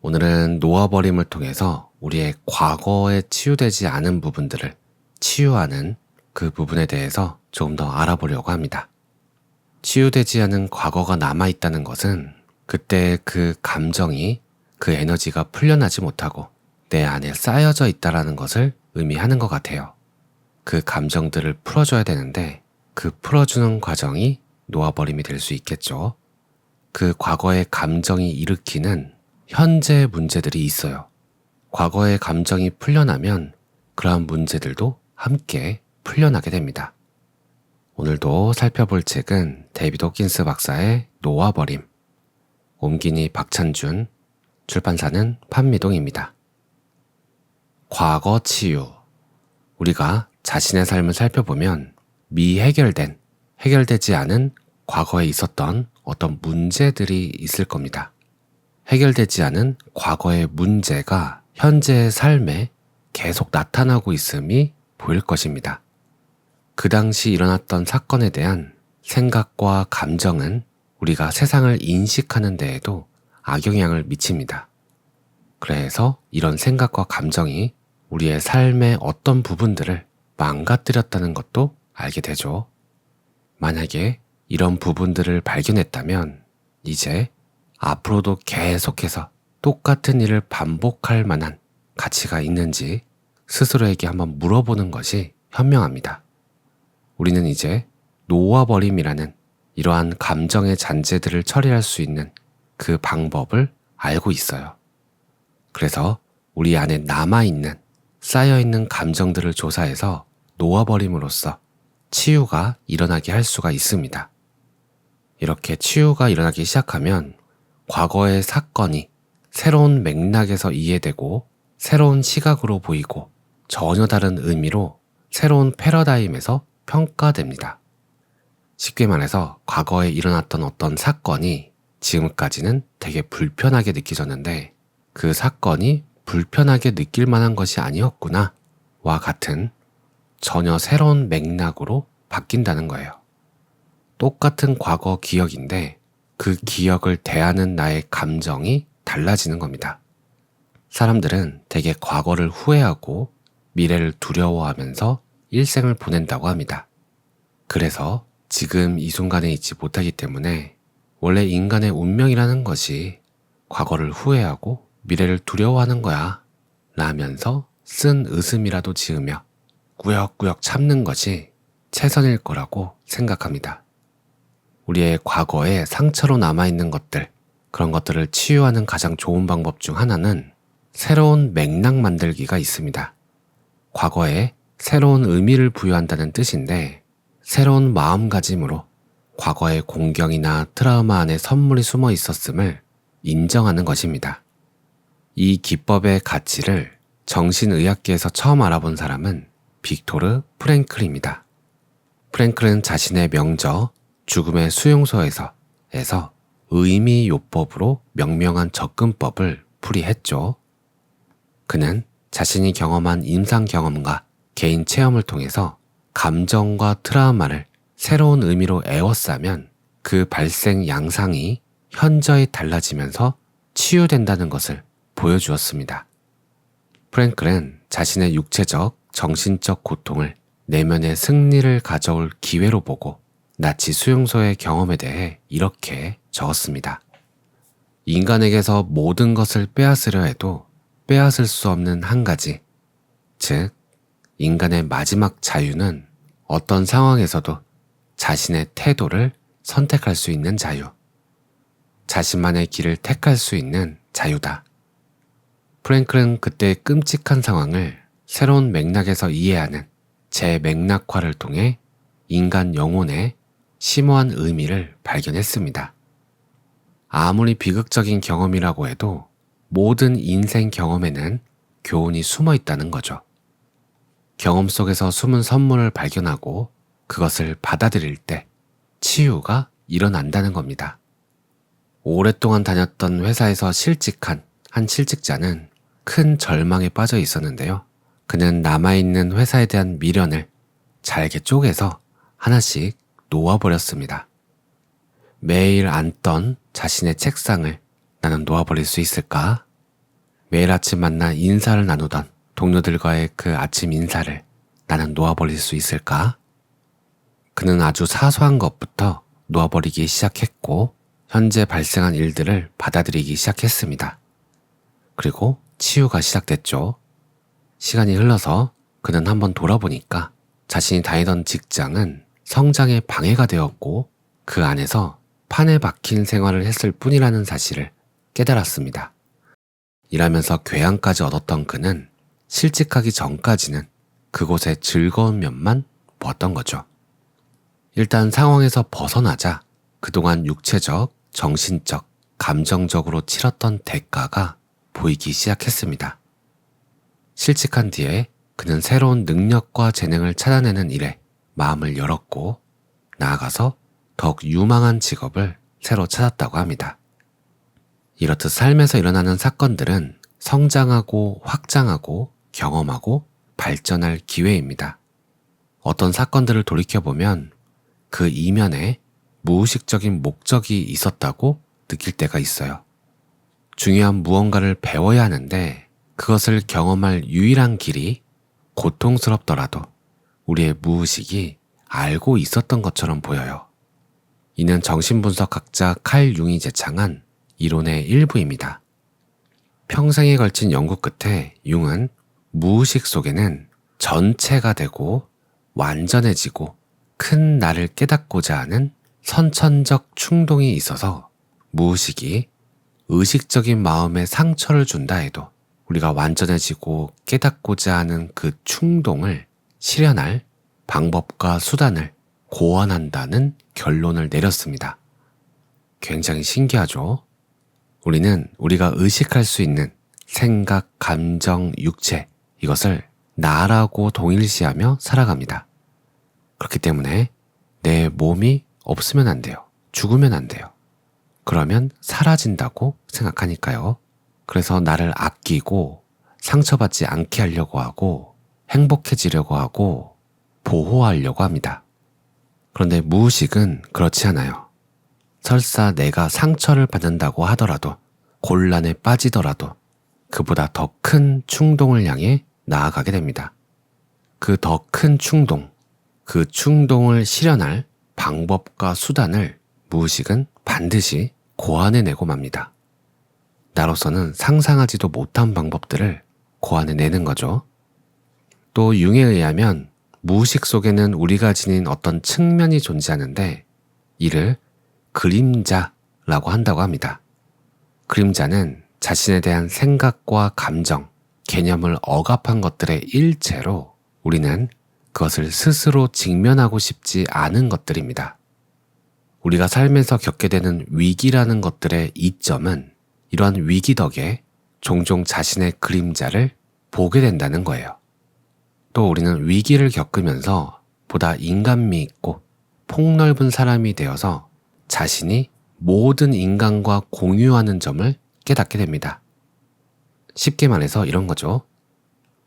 오늘은 놓아버림을 통해서 우리의 과거에 치유되지 않은 부분들을 치유하는 그 부분에 대해서 조금 더 알아보려고 합니다. 치유되지 않은 과거가 남아있다는 것은 그때 그 감정이, 그 에너지가 풀려나지 못하고 내 안에 쌓여져 있다는 것을 의미하는 것 같아요. 그 감정들을 풀어줘야 되는데 그 풀어주는 과정이 놓아버림이 될 수 있겠죠. 그 과거의 감정이 일으키는 현재 문제들이 있어요. 과거의 감정이 풀려나면 그러한 문제들도 함께 풀려나게 됩니다. 오늘도 살펴볼 책은 데이비드 호킨스 박사의 놓아버림, 옴기니 박찬준, 출판사는 판미동입니다. 과거 치유. 우리가 자신의 삶을 살펴보면 해결되지 않은 과거에 있었던 어떤 문제들이 있을 겁니다. 해결되지 않은 과거의 문제가 현재의 삶에 계속 나타나고 있음이 보일 것입니다. 그 당시 일어났던 사건에 대한 생각과 감정은 우리가 세상을 인식하는 데에도 악영향을 미칩니다. 그래서 이런 생각과 감정이 우리의 삶의 어떤 부분들을 망가뜨렸다는 것도 알게 되죠. 만약에 이런 부분들을 발견했다면 이제 앞으로도 계속해서 똑같은 일을 반복할 만한 가치가 있는지 스스로에게 한번 물어보는 것이 현명합니다. 우리는 이제 놓아버림이라는 이러한 감정의 잔재들을 처리할 수 있는 그 방법을 알고 있어요. 그래서 우리 안에 남아있는, 쌓여있는 감정들을 조사해서 놓아버림으로써 치유가 일어나게 할 수가 있습니다. 이렇게 치유가 일어나기 시작하면 과거의 사건이 새로운 맥락에서 이해되고 새로운 시각으로 보이고 전혀 다른 의미로 새로운 패러다임에서 평가됩니다. 쉽게 말해서 과거에 일어났던 어떤 사건이 지금까지는 되게 불편하게 느껴졌는데 그 사건이 불편하게 느낄 만한 것이 아니었구나 와 같은 전혀 새로운 맥락으로 바뀐다는 거예요. 똑같은 과거 기억인데 그 기억을 대하는 나의 감정이 달라지는 겁니다. 사람들은 되게 과거를 후회하고 미래를 두려워하면서 일생을 보낸다고 합니다. 그래서 지금 이 순간에 있지 못하기 때문에 원래 인간의 운명이라는 것이 과거를 후회하고 미래를 두려워하는 거야 라면서 쓴 웃음이라도 지으며 꾸역꾸역 참는 것이 최선일 거라고 생각합니다. 우리의 과거에 상처로 남아있는 것들, 그런 것들을 치유하는 가장 좋은 방법 중 하나는 새로운 맥락 만들기가 있습니다. 과거에 새로운 의미를 부여한다는 뜻인데 새로운 마음가짐으로 과거의 공경이나 트라우마 안에 선물이 숨어 있었음을 인정하는 것입니다. 이 기법의 가치를 정신의학계에서 처음 알아본 사람은 빅토르 프랭클입니다. 프랭클은 자신의 명저 죽음의 수용소에서 의미요법으로 명명한 접근법을 풀이했죠. 그는 자신이 경험한 임상 경험과 개인 체험을 통해서 감정과 트라우마를 새로운 의미로 에워싸면 그 발생 양상이 현저히 달라지면서 치유된다는 것을 보여주었습니다. 프랭클은 자신의 육체적, 정신적 고통을 내면의 승리를 가져올 기회로 보고 나치 수용소의 경험에 대해 이렇게 적었습니다. 인간에게서 모든 것을 빼앗으려 해도 빼앗을 수 없는 한 가지, 즉 인간의 마지막 자유는 어떤 상황에서도 자신의 태도를 선택할 수 있는 자유, 자신만의 길을 택할 수 있는 자유다. 프랭클은 그때의 끔찍한 상황을 새로운 맥락에서 이해하는 재맥락화를 통해 인간 영혼의 심오한 의미를 발견했습니다. 아무리 비극적인 경험이라고 해도 모든 인생 경험에는 교훈이 숨어 있다는 거죠. 경험 속에서 숨은 선물을 발견하고 그것을 받아들일 때 치유가 일어난다는 겁니다. 오랫동안 다녔던 회사에서 실직한 한 실직자는 큰 절망에 빠져 있었는데요. 그는 남아있는 회사에 대한 미련을 잘게 쪼개서 하나씩 놓아버렸습니다. 매일 앉던 자신의 책상을 나는 놓아버릴 수 있을까? 매일 아침 만나 인사를 나누던 동료들과의 그 아침 인사를 나는 놓아버릴 수 있을까? 그는 아주 사소한 것부터 놓아버리기 시작했고 현재 발생한 일들을 받아들이기 시작했습니다. 그리고 치유가 시작됐죠. 시간이 흘러서 그는 한번 돌아보니까 자신이 다니던 직장은 성장에 방해가 되었고 그 안에서 판에 박힌 생활을 했을 뿐이라는 사실을 깨달았습니다. 일하면서 괴양까지 얻었던 그는 실직하기 전까지는 그곳의 즐거운 면만 보았던 거죠. 일단 상황에서 벗어나자 그동안 육체적, 정신적, 감정적으로 치렀던 대가가 보이기 시작했습니다. 실직한 뒤에 그는 새로운 능력과 재능을 찾아내는 일에 마음을 열었고 나아가서 더욱 유망한 직업을 새로 찾았다고 합니다. 이렇듯 삶에서 일어나는 사건들은 성장하고 확장하고 경험하고 발전할 기회입니다. 어떤 사건들을 돌이켜보면 그 이면에 무의식적인 목적이 있었다고 느낄 때가 있어요. 중요한 무언가를 배워야 하는데 그것을 경험할 유일한 길이 고통스럽더라도 우리의 무의식이 알고 있었던 것처럼 보여요. 이는 정신분석학자 칼 융이 제창한 이론의 일부입니다. 평생에 걸친 연구 끝에 융은 무의식 속에는 전체가 되고 완전해지고 큰 나를 깨닫고자 하는 선천적 충동이 있어서 무의식이 의식적인 마음에 상처를 준다 해도 우리가 완전해지고 깨닫고자 하는 그 충동을 실현할 방법과 수단을 고안한다는 결론을 내렸습니다. 굉장히 신기하죠? 우리는 우리가 의식할 수 있는 생각, 감정, 육체 이것을 나라고 동일시하며 살아갑니다. 그렇기 때문에 내 몸이 없으면 안 돼요. 죽으면 안 돼요. 그러면 사라진다고 생각하니까요. 그래서 나를 아끼고 상처받지 않게 하려고 하고 행복해지려고 하고 보호하려고 합니다. 그런데 무의식은 그렇지 않아요. 설사 내가 상처를 받는다고 하더라도 곤란에 빠지더라도 그보다 더 큰 충동을 향해 나아가게 됩니다. 그 더 큰 충동, 그 충동을 실현할 방법과 수단을 무의식은 반드시 고안해내고 맙니다. 나로서는 상상하지도 못한 방법들을 고안해내는 거죠. 또 융에 의하면 무의식 속에는 우리가 지닌 어떤 측면이 존재하는데 이를 그림자라고 한다고 합니다. 그림자는 자신에 대한 생각과 감정, 개념을 억압한 것들의 일체로 우리는 그것을 스스로 직면하고 싶지 않은 것들입니다. 우리가 삶에서 겪게 되는 위기라는 것들의 이점은 이러한 위기 덕에 종종 자신의 그림자를 보게 된다는 거예요. 또 우리는 위기를 겪으면서 보다 인간미 있고 폭넓은 사람이 되어서 자신이 모든 인간과 공유하는 점을 깨닫게 됩니다. 쉽게 말해서 이런 거죠.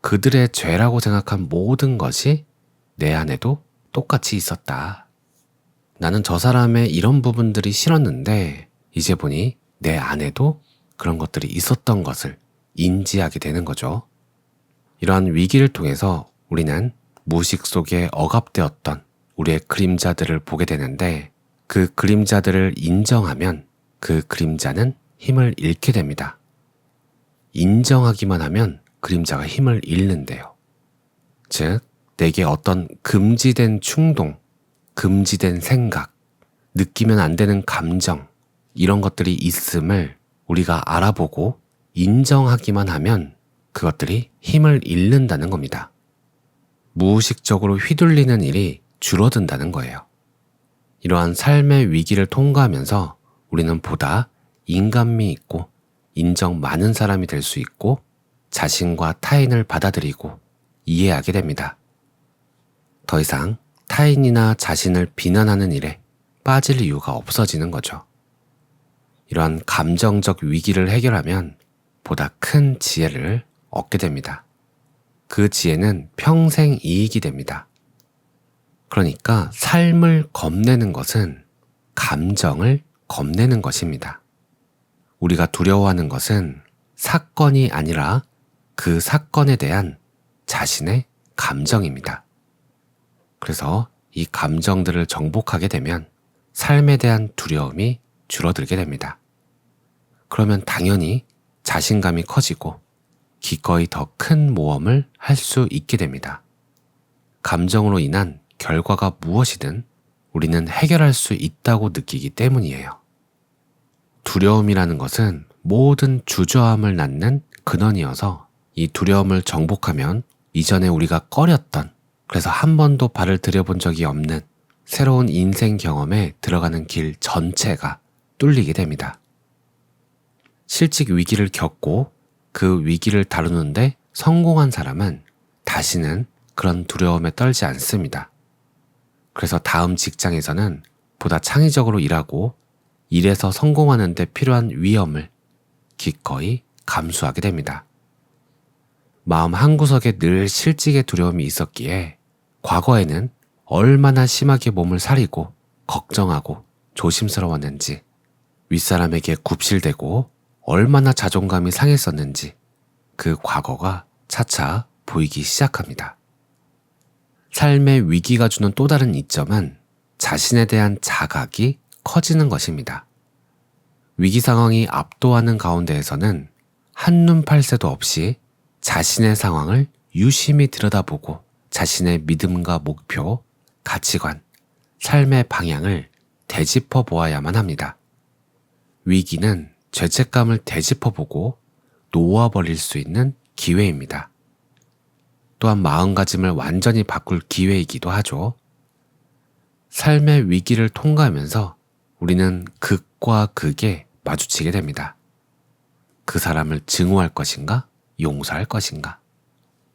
그들의 죄라고 생각한 모든 것이 내 안에도 똑같이 있었다. 나는 저 사람의 이런 부분들이 싫었는데 이제 보니 내 안에도 그런 것들이 있었던 것을 인지하게 되는 거죠. 이러한 위기를 통해서 우리는 무의식 속에 억압되었던 우리의 그림자들을 보게 되는데 그 그림자들을 인정하면 그 그림자는 힘을 잃게 됩니다. 인정하기만 하면 그림자가 힘을 잃는데요. 즉, 내게 어떤 금지된 충동, 금지된 생각, 느끼면 안 되는 감정, 이런 것들이 있음을 우리가 알아보고 인정하기만 하면 그것들이 힘을 잃는다는 겁니다. 무의식적으로 휘둘리는 일이 줄어든다는 거예요. 이러한 삶의 위기를 통과하면서 우리는 보다 인간미 있고 인정 많은 사람이 될 수 있고 자신과 타인을 받아들이고 이해하게 됩니다. 더 이상 타인이나 자신을 비난하는 일에 빠질 이유가 없어지는 거죠. 이러한 감정적 위기를 해결하면 보다 큰 지혜를 얻게 됩니다. 그 지혜는 평생 이익이 됩니다. 그러니까 삶을 겁내는 것은 감정을 겁내는 것입니다. 우리가 두려워하는 것은 사건이 아니라 그 사건에 대한 자신의 감정입니다. 그래서 이 감정들을 정복하게 되면 삶에 대한 두려움이 줄어들게 됩니다. 그러면 당연히 자신감이 커지고 기꺼이 더 큰 모험을 할 수 있게 됩니다. 감정으로 인한 결과가 무엇이든 우리는 해결할 수 있다고 느끼기 때문이에요. 두려움이라는 것은 모든 주저함을 낳는 근원이어서 이 두려움을 정복하면 이전에 우리가 꺼렸던, 그래서 한 번도 발을 들여본 적이 없는 새로운 인생 경험에 들어가는 길 전체가 뚫리게 됩니다. 실직 위기를 겪고 그 위기를 다루는데 성공한 사람은 다시는 그런 두려움에 떨지 않습니다. 그래서 다음 직장에서는 보다 창의적으로 일하고 일에서 성공하는 데 필요한 위험을 기꺼이 감수하게 됩니다. 마음 한구석에 늘 실직의 두려움이 있었기에 과거에는 얼마나 심하게 몸을 사리고 걱정하고 조심스러웠는지, 윗사람에게 굽실대고 얼마나 자존감이 상했었는지 그 과거가 차차 보이기 시작합니다. 삶의 위기가 주는 또 다른 이점은 자신에 대한 자각이 커지는 것입니다. 위기 상황이 압도하는 가운데에서는 한눈 팔 새도 없이 자신의 상황을 유심히 들여다보고 자신의 믿음과 목표, 가치관, 삶의 방향을 되짚어 보아야만 합니다. 위기는 죄책감을 되짚어보고 놓아버릴 수 있는 기회입니다. 또한 마음가짐을 완전히 바꿀 기회이기도 하죠. 삶의 위기를 통과하면서 우리는 극과 극에 마주치게 됩니다. 그 사람을 증오할 것인가? 용서할 것인가?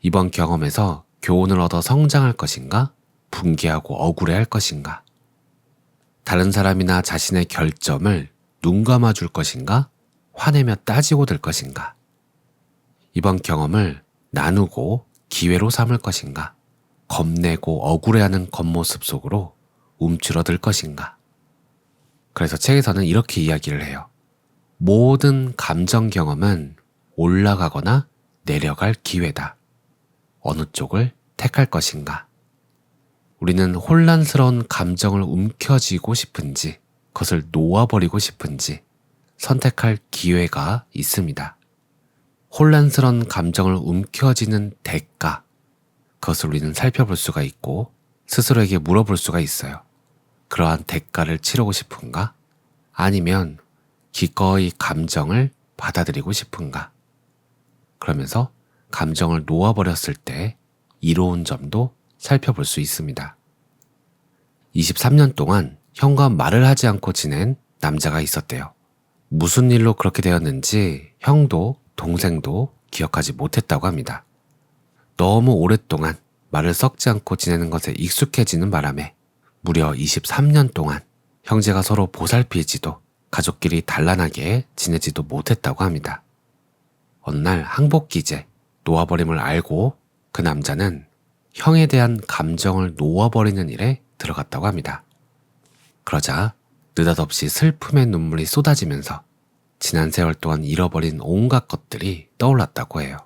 이번 경험에서 교훈을 얻어 성장할 것인가? 분개하고 억울해할 것인가? 다른 사람이나 자신의 결점을 눈 감아줄 것인가? 화내며 따지고 들 것인가? 이번 경험을 나누고 기회로 삼을 것인가? 겁내고 억울해하는 겉모습 속으로 움츠러들 것인가? 그래서 책에서는 이렇게 이야기를 해요. 모든 감정 경험은 올라가거나 내려갈 기회다. 어느 쪽을 택할 것인가? 우리는 혼란스러운 감정을 움켜쥐고 싶은지, 그것을 놓아버리고 싶은지 선택할 기회가 있습니다. 혼란스러운 감정을 움켜쥐는 대가, 그것을 우리는 살펴볼 수가 있고 스스로에게 물어볼 수가 있어요. 그러한 대가를 치르고 싶은가? 아니면 기꺼이 감정을 받아들이고 싶은가? 그러면서 감정을 놓아버렸을 때 이로운 점도 살펴볼 수 있습니다. 23년 동안 형과 말을 하지 않고 지낸 남자가 있었대요. 무슨 일로 그렇게 되었는지 형도 동생도 기억하지 못했다고 합니다. 너무 오랫동안 말을 섞지 않고 지내는 것에 익숙해지는 바람에 무려 23년 동안 형제가 서로 보살피지도 가족끼리 단란하게 지내지도 못했다고 합니다. 어느 날 항복기제, 놓아버림을 알고 그 남자는 형에 대한 감정을 놓아버리는 일에 들어갔다고 합니다. 그러자 느닷없이 슬픔의 눈물이 쏟아지면서 지난 세월 동안 잃어버린 온갖 것들이 떠올랐다고 해요.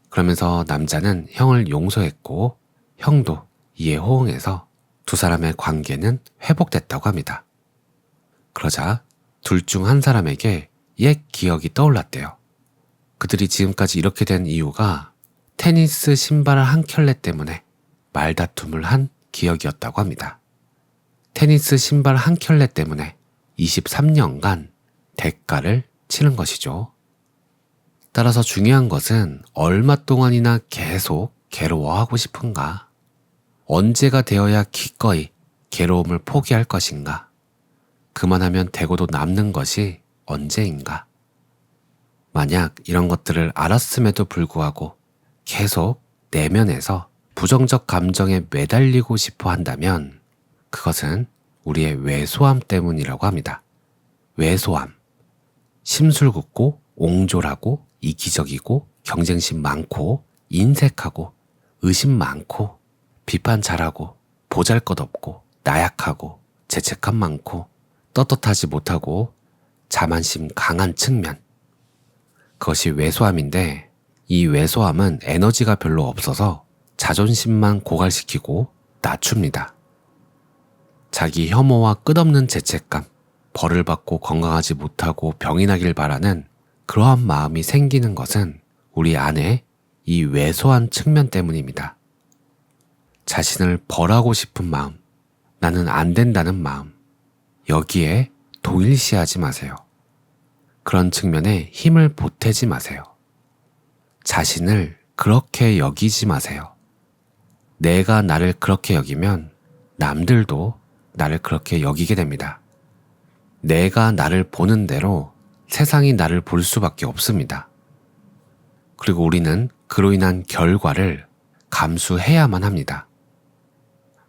그러면서 남자는 형을 용서했고 형도 이에 호응해서 두 사람의 관계는 회복됐다고 합니다. 그러자 둘 중 한 사람에게 옛 기억이 떠올랐대요. 그들이 지금까지 이렇게 된 이유가 테니스 신발 한 켤레 때문에 말다툼을 한 기억이었다고 합니다. 테니스 신발 한 켤레 때문에 23년간 대가를 치른 것이죠. 따라서 중요한 것은 얼마 동안이나 계속 괴로워하고 싶은가? 언제가 되어야 기꺼이 괴로움을 포기할 것인가? 그만하면 되고도 남는 것이 언제인가? 만약 이런 것들을 알았음에도 불구하고 계속 내면에서 부정적 감정에 매달리고 싶어 한다면 그것은 우리의 왜소함 때문이라고 합니다. 왜소함. 심술궂고 옹졸하고 이기적이고 경쟁심 많고 인색하고 의심 많고 비판 잘하고 보잘것없고 나약하고 죄책감 많고 떳떳하지 못하고 자만심 강한 측면. 그것이 왜소함인데 이 왜소함은 에너지가 별로 없어서 자존심만 고갈시키고 낮춥니다. 자기 혐오와 끝없는 죄책감, 벌을 받고 건강하지 못하고 병이 나길 바라는 그러한 마음이 생기는 것은 우리 안에 이 왜소한 측면 때문입니다. 자신을 벌하고 싶은 마음, 나는 안 된다는 마음, 여기에 동일시하지 마세요. 그런 측면에 힘을 보태지 마세요. 자신을 그렇게 여기지 마세요. 내가 나를 그렇게 여기면 남들도 나를 그렇게 여기게 됩니다. 내가 나를 보는 대로 세상이 나를 볼 수밖에 없습니다. 그리고 우리는 그로 인한 결과를 감수해야만 합니다.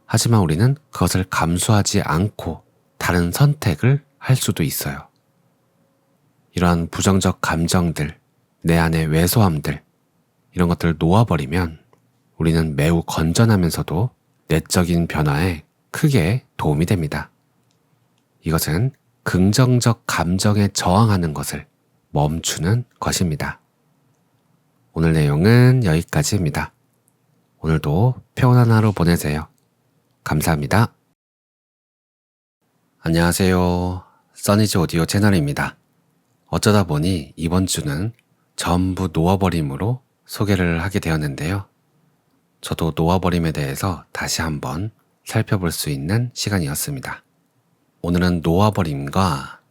하지만 우리는 그것을 감수하지 않고 다른 선택을 할 수도 있어요. 이러한 부정적 감정들, 내 안의 왜소함들, 이런 것들을 놓아버리면 우리는 매우 건전하면서도 내적인 변화에 크게 도움이 됩니다. 이것은 긍정적 감정에 저항하는 것을 멈추는 것입니다. 오늘 내용은 여기까지입니다. 오늘도 평온한 하루 보내세요. 감사합니다. 안녕하세요. 써니즈 오디오 채널입니다. 어쩌다 보니 이번 주는 전부 놓아버림으로 소개를 하게 되었는데요. 저도 놓아버림에 대해서 다시 한번 살펴볼 수 있는 시간이었습니다. 오늘은 놓아버림과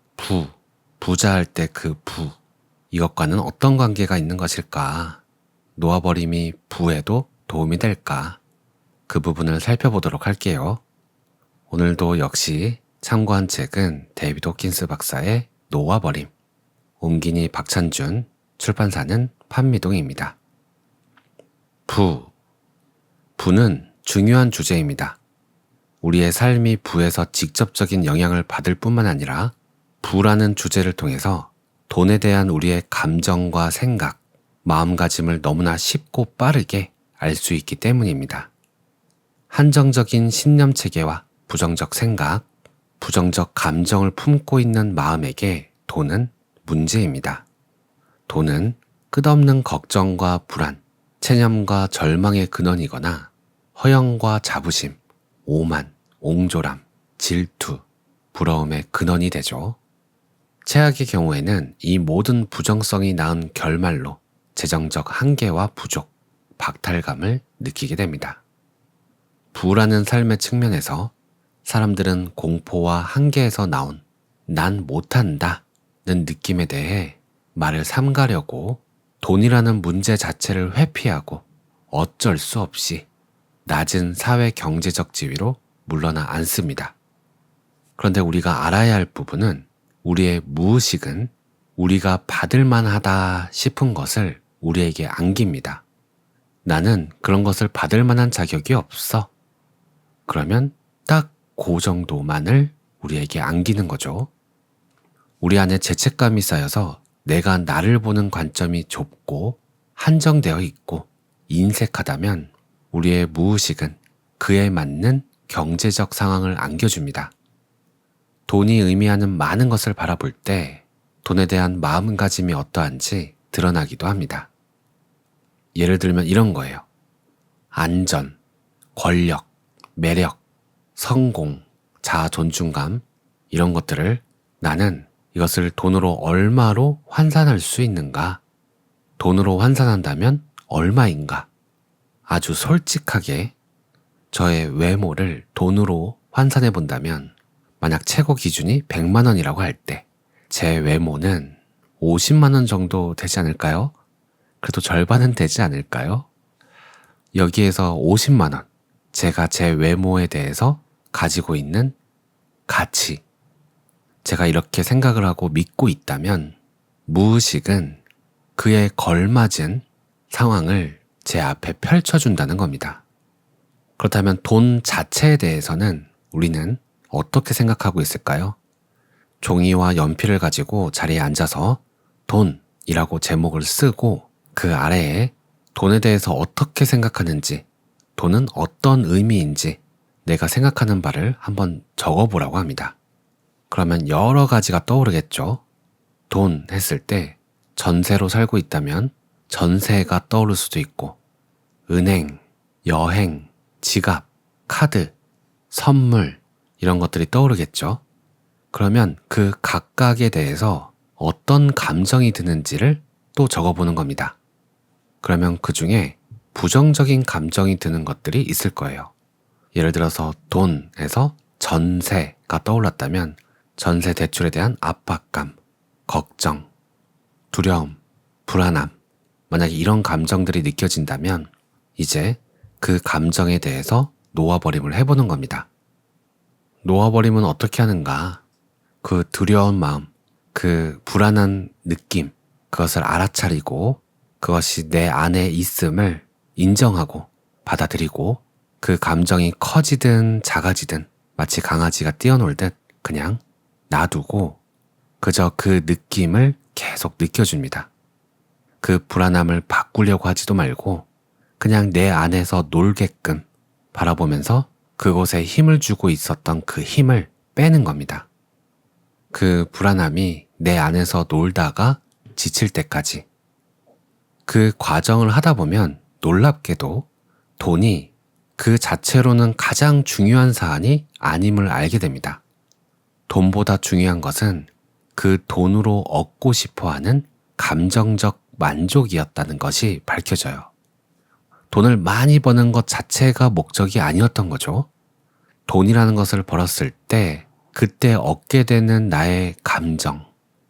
부자할 때 그 이것과는 어떤 관계가 있는 것일까? 놓아버림이 부에도 도움이 될까? 그 부분을 살펴보도록 할게요. 오늘도 역시 참고한 책은 데이비드 호킨스 박사의 놓아버림, 옴기니 박찬준, 출판사는 판미동입니다. 부는 중요한 주제입니다. 우리의 삶이 부에서 직접적인 영향을 받을 뿐만 아니라 부라는 주제를 통해서 돈에 대한 우리의 감정과 생각, 마음가짐을 너무나 쉽고 빠르게 알 수 있기 때문입니다. 한정적인 신념 체계와 부정적 생각, 부정적 감정을 품고 있는 마음에게 돈은 문제입니다. 돈은 끝없는 걱정과 불안, 체념과 절망의 근원이거나 허영과 자부심, 오만, 옹졸함, 질투, 부러움의 근원이 되죠. 최악의 경우에는 이 모든 부정성이 낳은 결말로 재정적 한계와 부족, 박탈감을 느끼게 됩니다. 부라는 삶의 측면에서 사람들은 공포와 한계에서 나온 난 못한다는 느낌에 대해 말을 삼가려고 돈이라는 문제 자체를 회피하고 어쩔 수 없이 낮은 사회 경제적 지위로 물러나 앉습니다. 그런데 우리가 알아야 할 부분은 우리의 무의식은 우리가 받을 만하다 싶은 것을 우리에게 안깁니다. 나는 그런 것을 받을 만한 자격이 없어. 그러면 딱 그 정도만을 우리에게 안기는 거죠. 우리 안에 죄책감이 쌓여서 내가 나를 보는 관점이 좁고 한정되어 있고 인색하다면 우리의 무의식은 그에 맞는 경제적 상황을 안겨줍니다. 돈이 의미하는 많은 것을 바라볼 때 돈에 대한 마음가짐이 어떠한지 드러나기도 합니다. 예를 들면 이런 거예요. 안전, 권력, 매력, 성공, 자아 존중감, 이런 것들을 나는 이것을 돈으로 얼마로 환산할 수 있는가? 돈으로 환산한다면 얼마인가? 아주 솔직하게 저의 외모를 돈으로 환산해 본다면 만약 최고 기준이 100만 원이라고 할 때 제 외모는 50만 원 정도 되지 않을까요? 그래도 절반은 되지 않을까요? 여기에서 50만 원, 제가 제 외모에 대해서 가지고 있는 가치, 제가 이렇게 생각을 하고 믿고 있다면 무의식은 그에 걸맞은 상황을 제 앞에 펼쳐준다는 겁니다. 그렇다면 돈 자체에 대해서는 우리는 어떻게 생각하고 있을까요? 종이와 연필을 가지고 자리에 앉아서 돈이라고 제목을 쓰고 그 아래에 돈에 대해서 어떻게 생각하는지, 돈은 어떤 의미인지 내가 생각하는 바를 한번 적어보라고 합니다. 그러면 여러 가지가 떠오르겠죠. 돈 했을 때 전세로 살고 있다면 전세가 떠오를 수도 있고 은행, 여행, 지갑, 카드, 선물 이런 것들이 떠오르겠죠. 그러면 그 각각에 대해서 어떤 감정이 드는지를 또 적어보는 겁니다. 그러면 그 중에 부정적인 감정이 드는 것들이 있을 거예요. 예를 들어서 돈에서 전세가 떠올랐다면 전세 대출에 대한 압박감, 걱정, 두려움, 불안함, 만약에 이런 감정들이 느껴진다면 이제 그 감정에 대해서 놓아버림을 해보는 겁니다. 놓아버림은 어떻게 하는가? 그 두려운 마음, 그 불안한 느낌, 그것을 알아차리고 그것이 내 안에 있음을 인정하고 받아들이고 그 감정이 커지든 작아지든 마치 강아지가 뛰어놀듯 그냥 놔두고 그저 그 느낌을 계속 느껴줍니다. 그 불안함을 바꾸려고 하지도 말고 그냥 내 안에서 놀게끔 바라보면서 그곳에 힘을 주고 있었던 그 힘을 빼는 겁니다. 그 불안함이 내 안에서 놀다가 지칠 때까지. 그 과정을 하다 보면 놀랍게도 돈이 그 자체로는 가장 중요한 사안이 아님을 알게 됩니다. 돈보다 중요한 것은 그 돈으로 얻고 싶어 하는 감정적 만족이었다는 것이 밝혀져요. 돈을 많이 버는 것 자체가 목적이 아니었던 거죠. 돈이라는 것을 벌었을 때 그때 얻게 되는 나의 감정,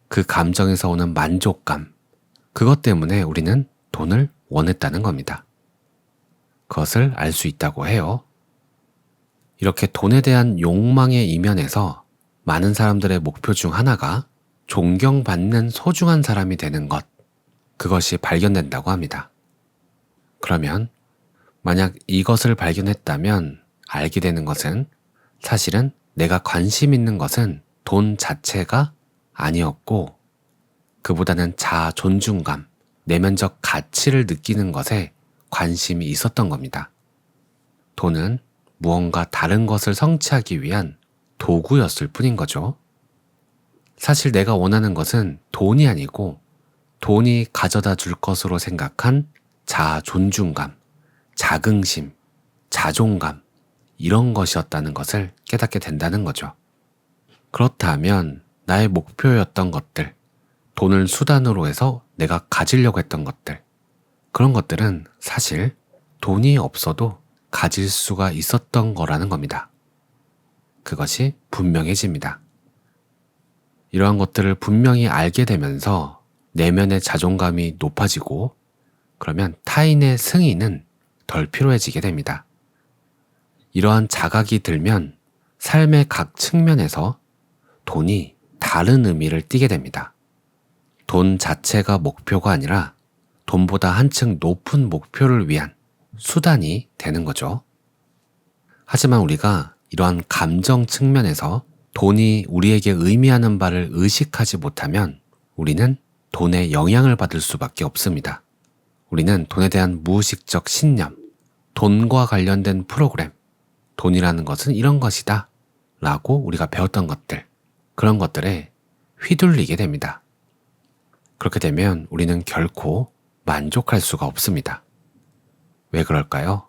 그 감정에서 오는 만족감, 그것 때문에 우리는 돈을 원했다는 겁니다. 그것을 알 수 있다고 해요. 이렇게 돈에 대한 욕망의 이면에서 많은 사람들의 목표 중 하나가 존경받는 소중한 사람이 되는 것, 그것이 발견된다고 합니다. 그러면 만약 이것을 발견했다면 알게 되는 것은 사실은 내가 관심 있는 것은 돈 자체가 아니었고 그보다는 자아 존중감, 내면적 가치를 느끼는 것에 관심이 있었던 겁니다. 돈은 무언가 다른 것을 성취하기 위한 도구였을 뿐인 거죠. 사실 내가 원하는 것은 돈이 아니고 돈이 가져다 줄 것으로 생각한 자아 존중감, 자긍심, 자존감, 이런 것이었다는 것을 깨닫게 된다는 거죠. 그렇다면 나의 목표였던 것들, 돈을 수단으로 해서 내가 가지려고 했던 것들, 그런 것들은 사실 돈이 없어도 가질 수가 있었던 거라는 겁니다. 그것이 분명해집니다. 이러한 것들을 분명히 알게 되면서 내면의 자존감이 높아지고 그러면 타인의 승인은 덜 필요해지게 됩니다. 이러한 자각이 들면 삶의 각 측면에서 돈이 다른 의미를 띠게 됩니다. 돈 자체가 목표가 아니라 돈보다 한층 높은 목표를 위한 수단이 되는 거죠. 하지만 우리가 이러한 감정 측면에서 돈이 우리에게 의미하는 바를 의식하지 못하면 우리는 돈에 영향을 받을 수밖에 없습니다. 우리는 돈에 대한 무의식적 신념, 돈과 관련된 프로그램, 돈이라는 것은 이런 것이다 라고 우리가 배웠던 것들, 그런 것들에 휘둘리게 됩니다. 그렇게 되면 우리는 결코 만족할 수가 없습니다. 왜 그럴까요?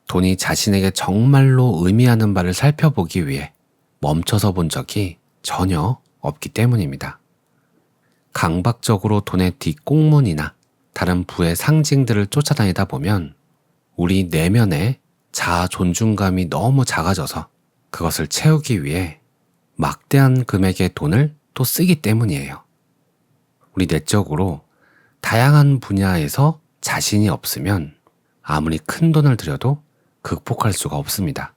돈이 자신에게 정말로 의미하는 바를 살펴보기 위해 멈춰서 본 적이 전혀 없기 때문입니다. 강박적으로 돈의 뒷꽁문이나 다른 부의 상징들을 쫓아다니다 보면 우리 내면의 자아 존중감이 너무 작아져서 그것을 채우기 위해 막대한 금액의 돈을 또 쓰기 때문이에요. 우리 내적으로 다양한 분야에서 자신이 없으면 아무리 큰 돈을 들여도 극복할 수가 없습니다.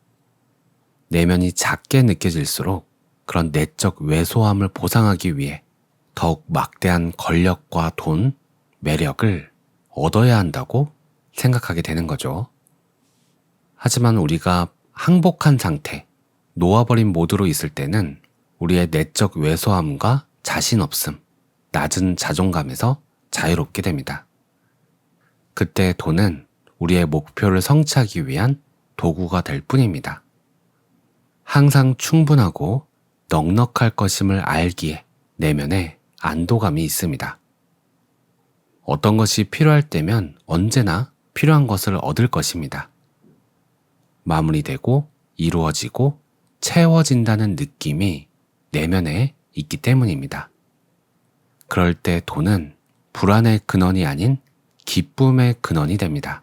내면이 작게 느껴질수록 그런 내적 왜소함을 보상하기 위해 더욱 막대한 권력과 돈, 매력을 얻어야 한다고 생각하게 되는 거죠. 하지만 우리가 항복한 상태, 놓아버린 모드로 있을 때는 우리의 내적 왜소함과 자신 없음, 낮은 자존감에서 자유롭게 됩니다. 그때 돈은 우리의 목표를 성취하기 위한 도구가 될 뿐입니다. 항상 충분하고 넉넉할 것임을 알기에 내면에 안도감이 있습니다. 어떤 것이 필요할 때면 언제나 필요한 것을 얻을 것입니다. 마무리되고 이루어지고 채워진다는 느낌이 내면에 있기 때문입니다. 그럴 때 돈은 불안의 근원이 아닌 기쁨의 근원이 됩니다.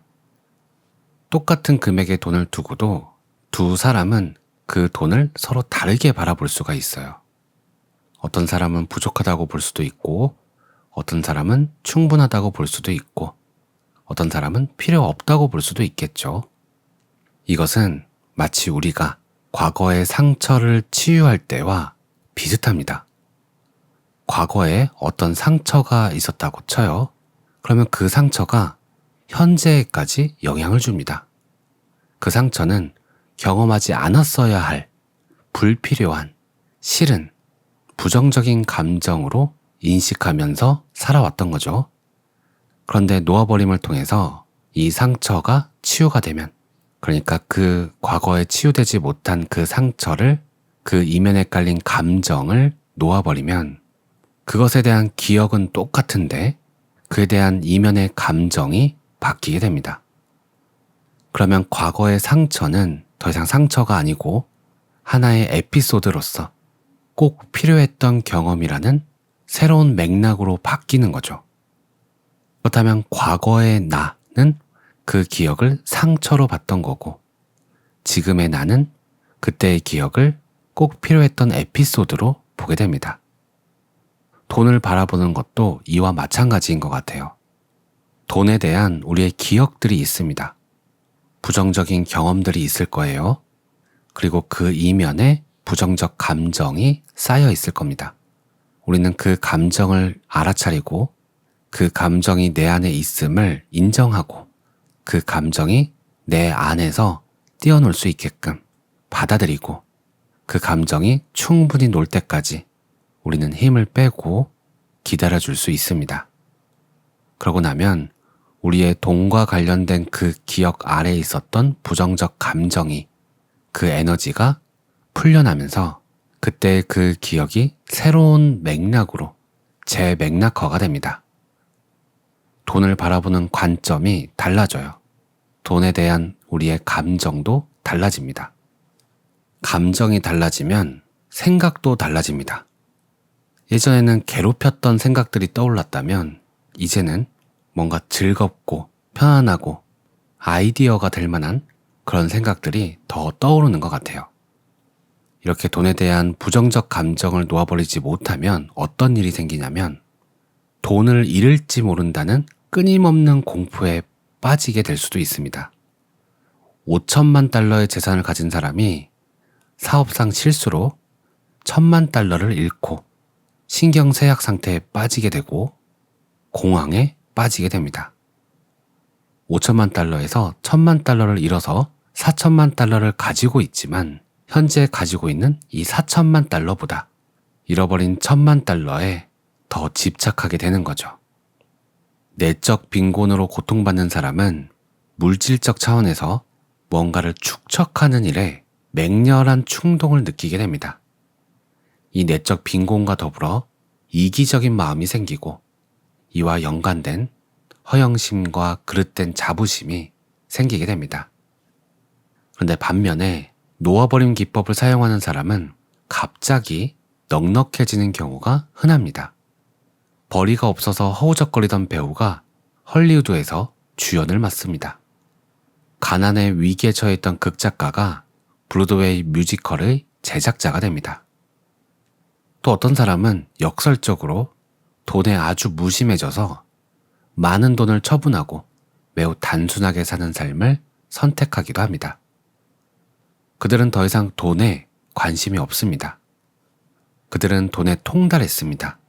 똑같은 금액의 돈을 두고도 두 사람은 그 돈을 서로 다르게 바라볼 수가 있어요. 어떤 사람은 부족하다고 볼 수도 있고, 어떤 사람은 충분하다고 볼 수도 있고, 어떤 사람은 필요 없다고 볼 수도 있겠죠. 이것은 마치 우리가 과거의 상처를 치유할 때와 비슷합니다. 과거에 어떤 상처가 있었다고 쳐요. 그러면 그 상처가 현재에까지 영향을 줍니다. 그 상처는 경험하지 않았어야 할 불필요한, 싫은, 부정적인 감정으로 인식하면서 살아왔던 거죠. 그런데 놓아버림을 통해서 이 상처가 치유가 되면, 그러니까 그 과거에 치유되지 못한 그 상처를, 그 이면에 깔린 감정을 놓아버리면 그것에 대한 기억은 똑같은데 그에 대한 이면의 감정이 바뀌게 됩니다. 그러면 과거의 상처는 더 이상 상처가 아니고 하나의 에피소드로서 꼭 필요했던 경험이라는 새로운 맥락으로 바뀌는 거죠. 그렇다면 과거의 나는 그 기억을 상처로 봤던 거고, 지금의 나는 그때의 기억을 꼭 필요했던 에피소드로 보게 됩니다. 돈을 바라보는 것도 이와 마찬가지인 것 같아요. 돈에 대한 우리의 기억들이 있습니다. 부정적인 경험들이 있을 거예요. 그리고 그 이면에 부정적 감정이 쌓여 있을 겁니다. 우리는 그 감정을 알아차리고 그 감정이 내 안에 있음을 인정하고 그 감정이 내 안에서 뛰어놀 수 있게끔 받아들이고 그 감정이 충분히 놀 때까지 우리는 힘을 빼고 기다려줄 수 있습니다. 그러고 나면 우리의 돈과 관련된 그 기억 아래에 있었던 부정적 감정이, 그 에너지가 풀려나면서 그때의 그 기억이 새로운 맥락으로 재맥락화가 됩니다. 돈을 바라보는 관점이 달라져요. 돈에 대한 우리의 감정도 달라집니다. 감정이 달라지면 생각도 달라집니다. 예전에는 괴롭혔던 생각들이 떠올랐다면 이제는 뭔가 즐겁고 편안하고 아이디어가 될 만한 그런 생각들이 더 떠오르는 것 같아요. 이렇게 돈에 대한 부정적 감정을 놓아버리지 못하면 어떤 일이 생기냐면 돈을 잃을지 모른다는 끊임없는 공포에 빠지게 될 수도 있습니다. 5천만 달러의 재산을 가진 사람이 사업상 실수로 1,000만 달러를 잃고 신경쇠약 상태에 빠지게 되고 공황에 빠지게 됩니다. 5천만 달러에서 1,000만 달러를 잃어서 4천만 달러를 가지고 있지만 현재 가지고 있는 이 4천만 달러보다 잃어버린 1,000만 달러에 더 집착하게 되는 거죠. 내적 빈곤으로 고통받는 사람은 물질적 차원에서 뭔가를 축적하는 일에 맹렬한 충동을 느끼게 됩니다. 이 내적 빈곤과 더불어 이기적인 마음이 생기고 이와 연관된 허영심과 그릇된 자부심이 생기게 됩니다. 그런데 반면에 놓아버림 기법을 사용하는 사람은 갑자기 넉넉해지는 경우가 흔합니다. 벌이가 없어서 허우적거리던 배우가 헐리우드에서 주연을 맡습니다. 가난의 위기에 처해있던 극작가가 브로드웨이 뮤지컬의 제작자가 됩니다. 또 어떤 사람은 역설적으로 돈에 아주 무심해져서 많은 돈을 처분하고 매우 단순하게 사는 삶을 선택하기도 합니다. 그들은 더 이상 돈에 관심이 없습니다. 그들은 돈에 통달했습니다.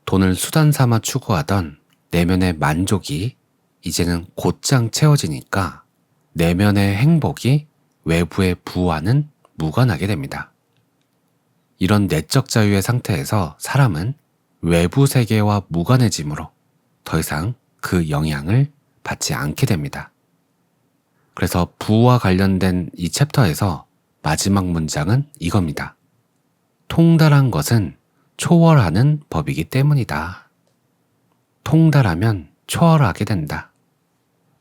돈을 수단 삼아 추구하던 내면의 만족이 이제는 곧장 채워지니까 내면의 행복이 외부의 부와는 무관하게 됩니다. 이런 내적 자유의 상태에서 사람은 외부 세계와 무관해지므로 더 이상 그 영향을 받지 않게 됩니다. 그래서 부와 관련된 이 챕터에서 마지막 문장은 이겁니다. 통달한 것은 초월하는 법이기 때문이다. 통달하면 초월하게 된다.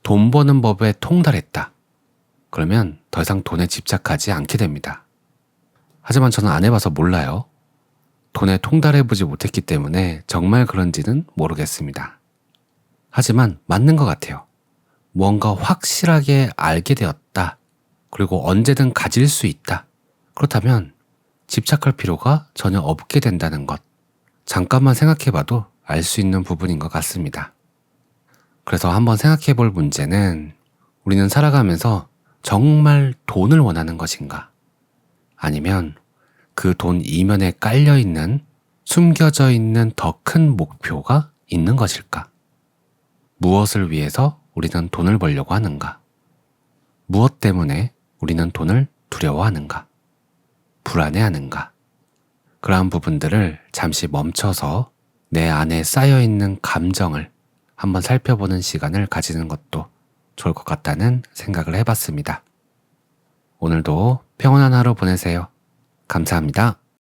돈 버는 법에 통달했다. 그러면 더 이상 돈에 집착하지 않게 됩니다. 하지만 저는 안 해봐서 몰라요. 돈에 통달해보지 못했기 때문에 정말 그런지는 모르겠습니다. 하지만 맞는 것 같아요. 뭔가 확실하게 알게 되었다. 그리고 언제든 가질 수 있다. 그렇다면 집착할 필요가 전혀 없게 된다는 것. 잠깐만 생각해봐도 알 수 있는 부분인 것 같습니다. 그래서 한번 생각해볼 문제는 우리는 살아가면서 정말 돈을 원하는 것인가? 아니면 그 돈 이면에 깔려있는, 숨겨져 있는 더 큰 목표가 있는 것일까? 무엇을 위해서 우리는 돈을 벌려고 하는가? 무엇 때문에 우리는 돈을 두려워하는가? 불안해하는가? 그러한 부분들을 잠시 멈춰서 내 안에 쌓여있는 감정을 한번 살펴보는 시간을 가지는 것도 좋을 것 같다는 생각을 해봤습니다. 오늘도 평온한 하루 보내세요. 감사합니다.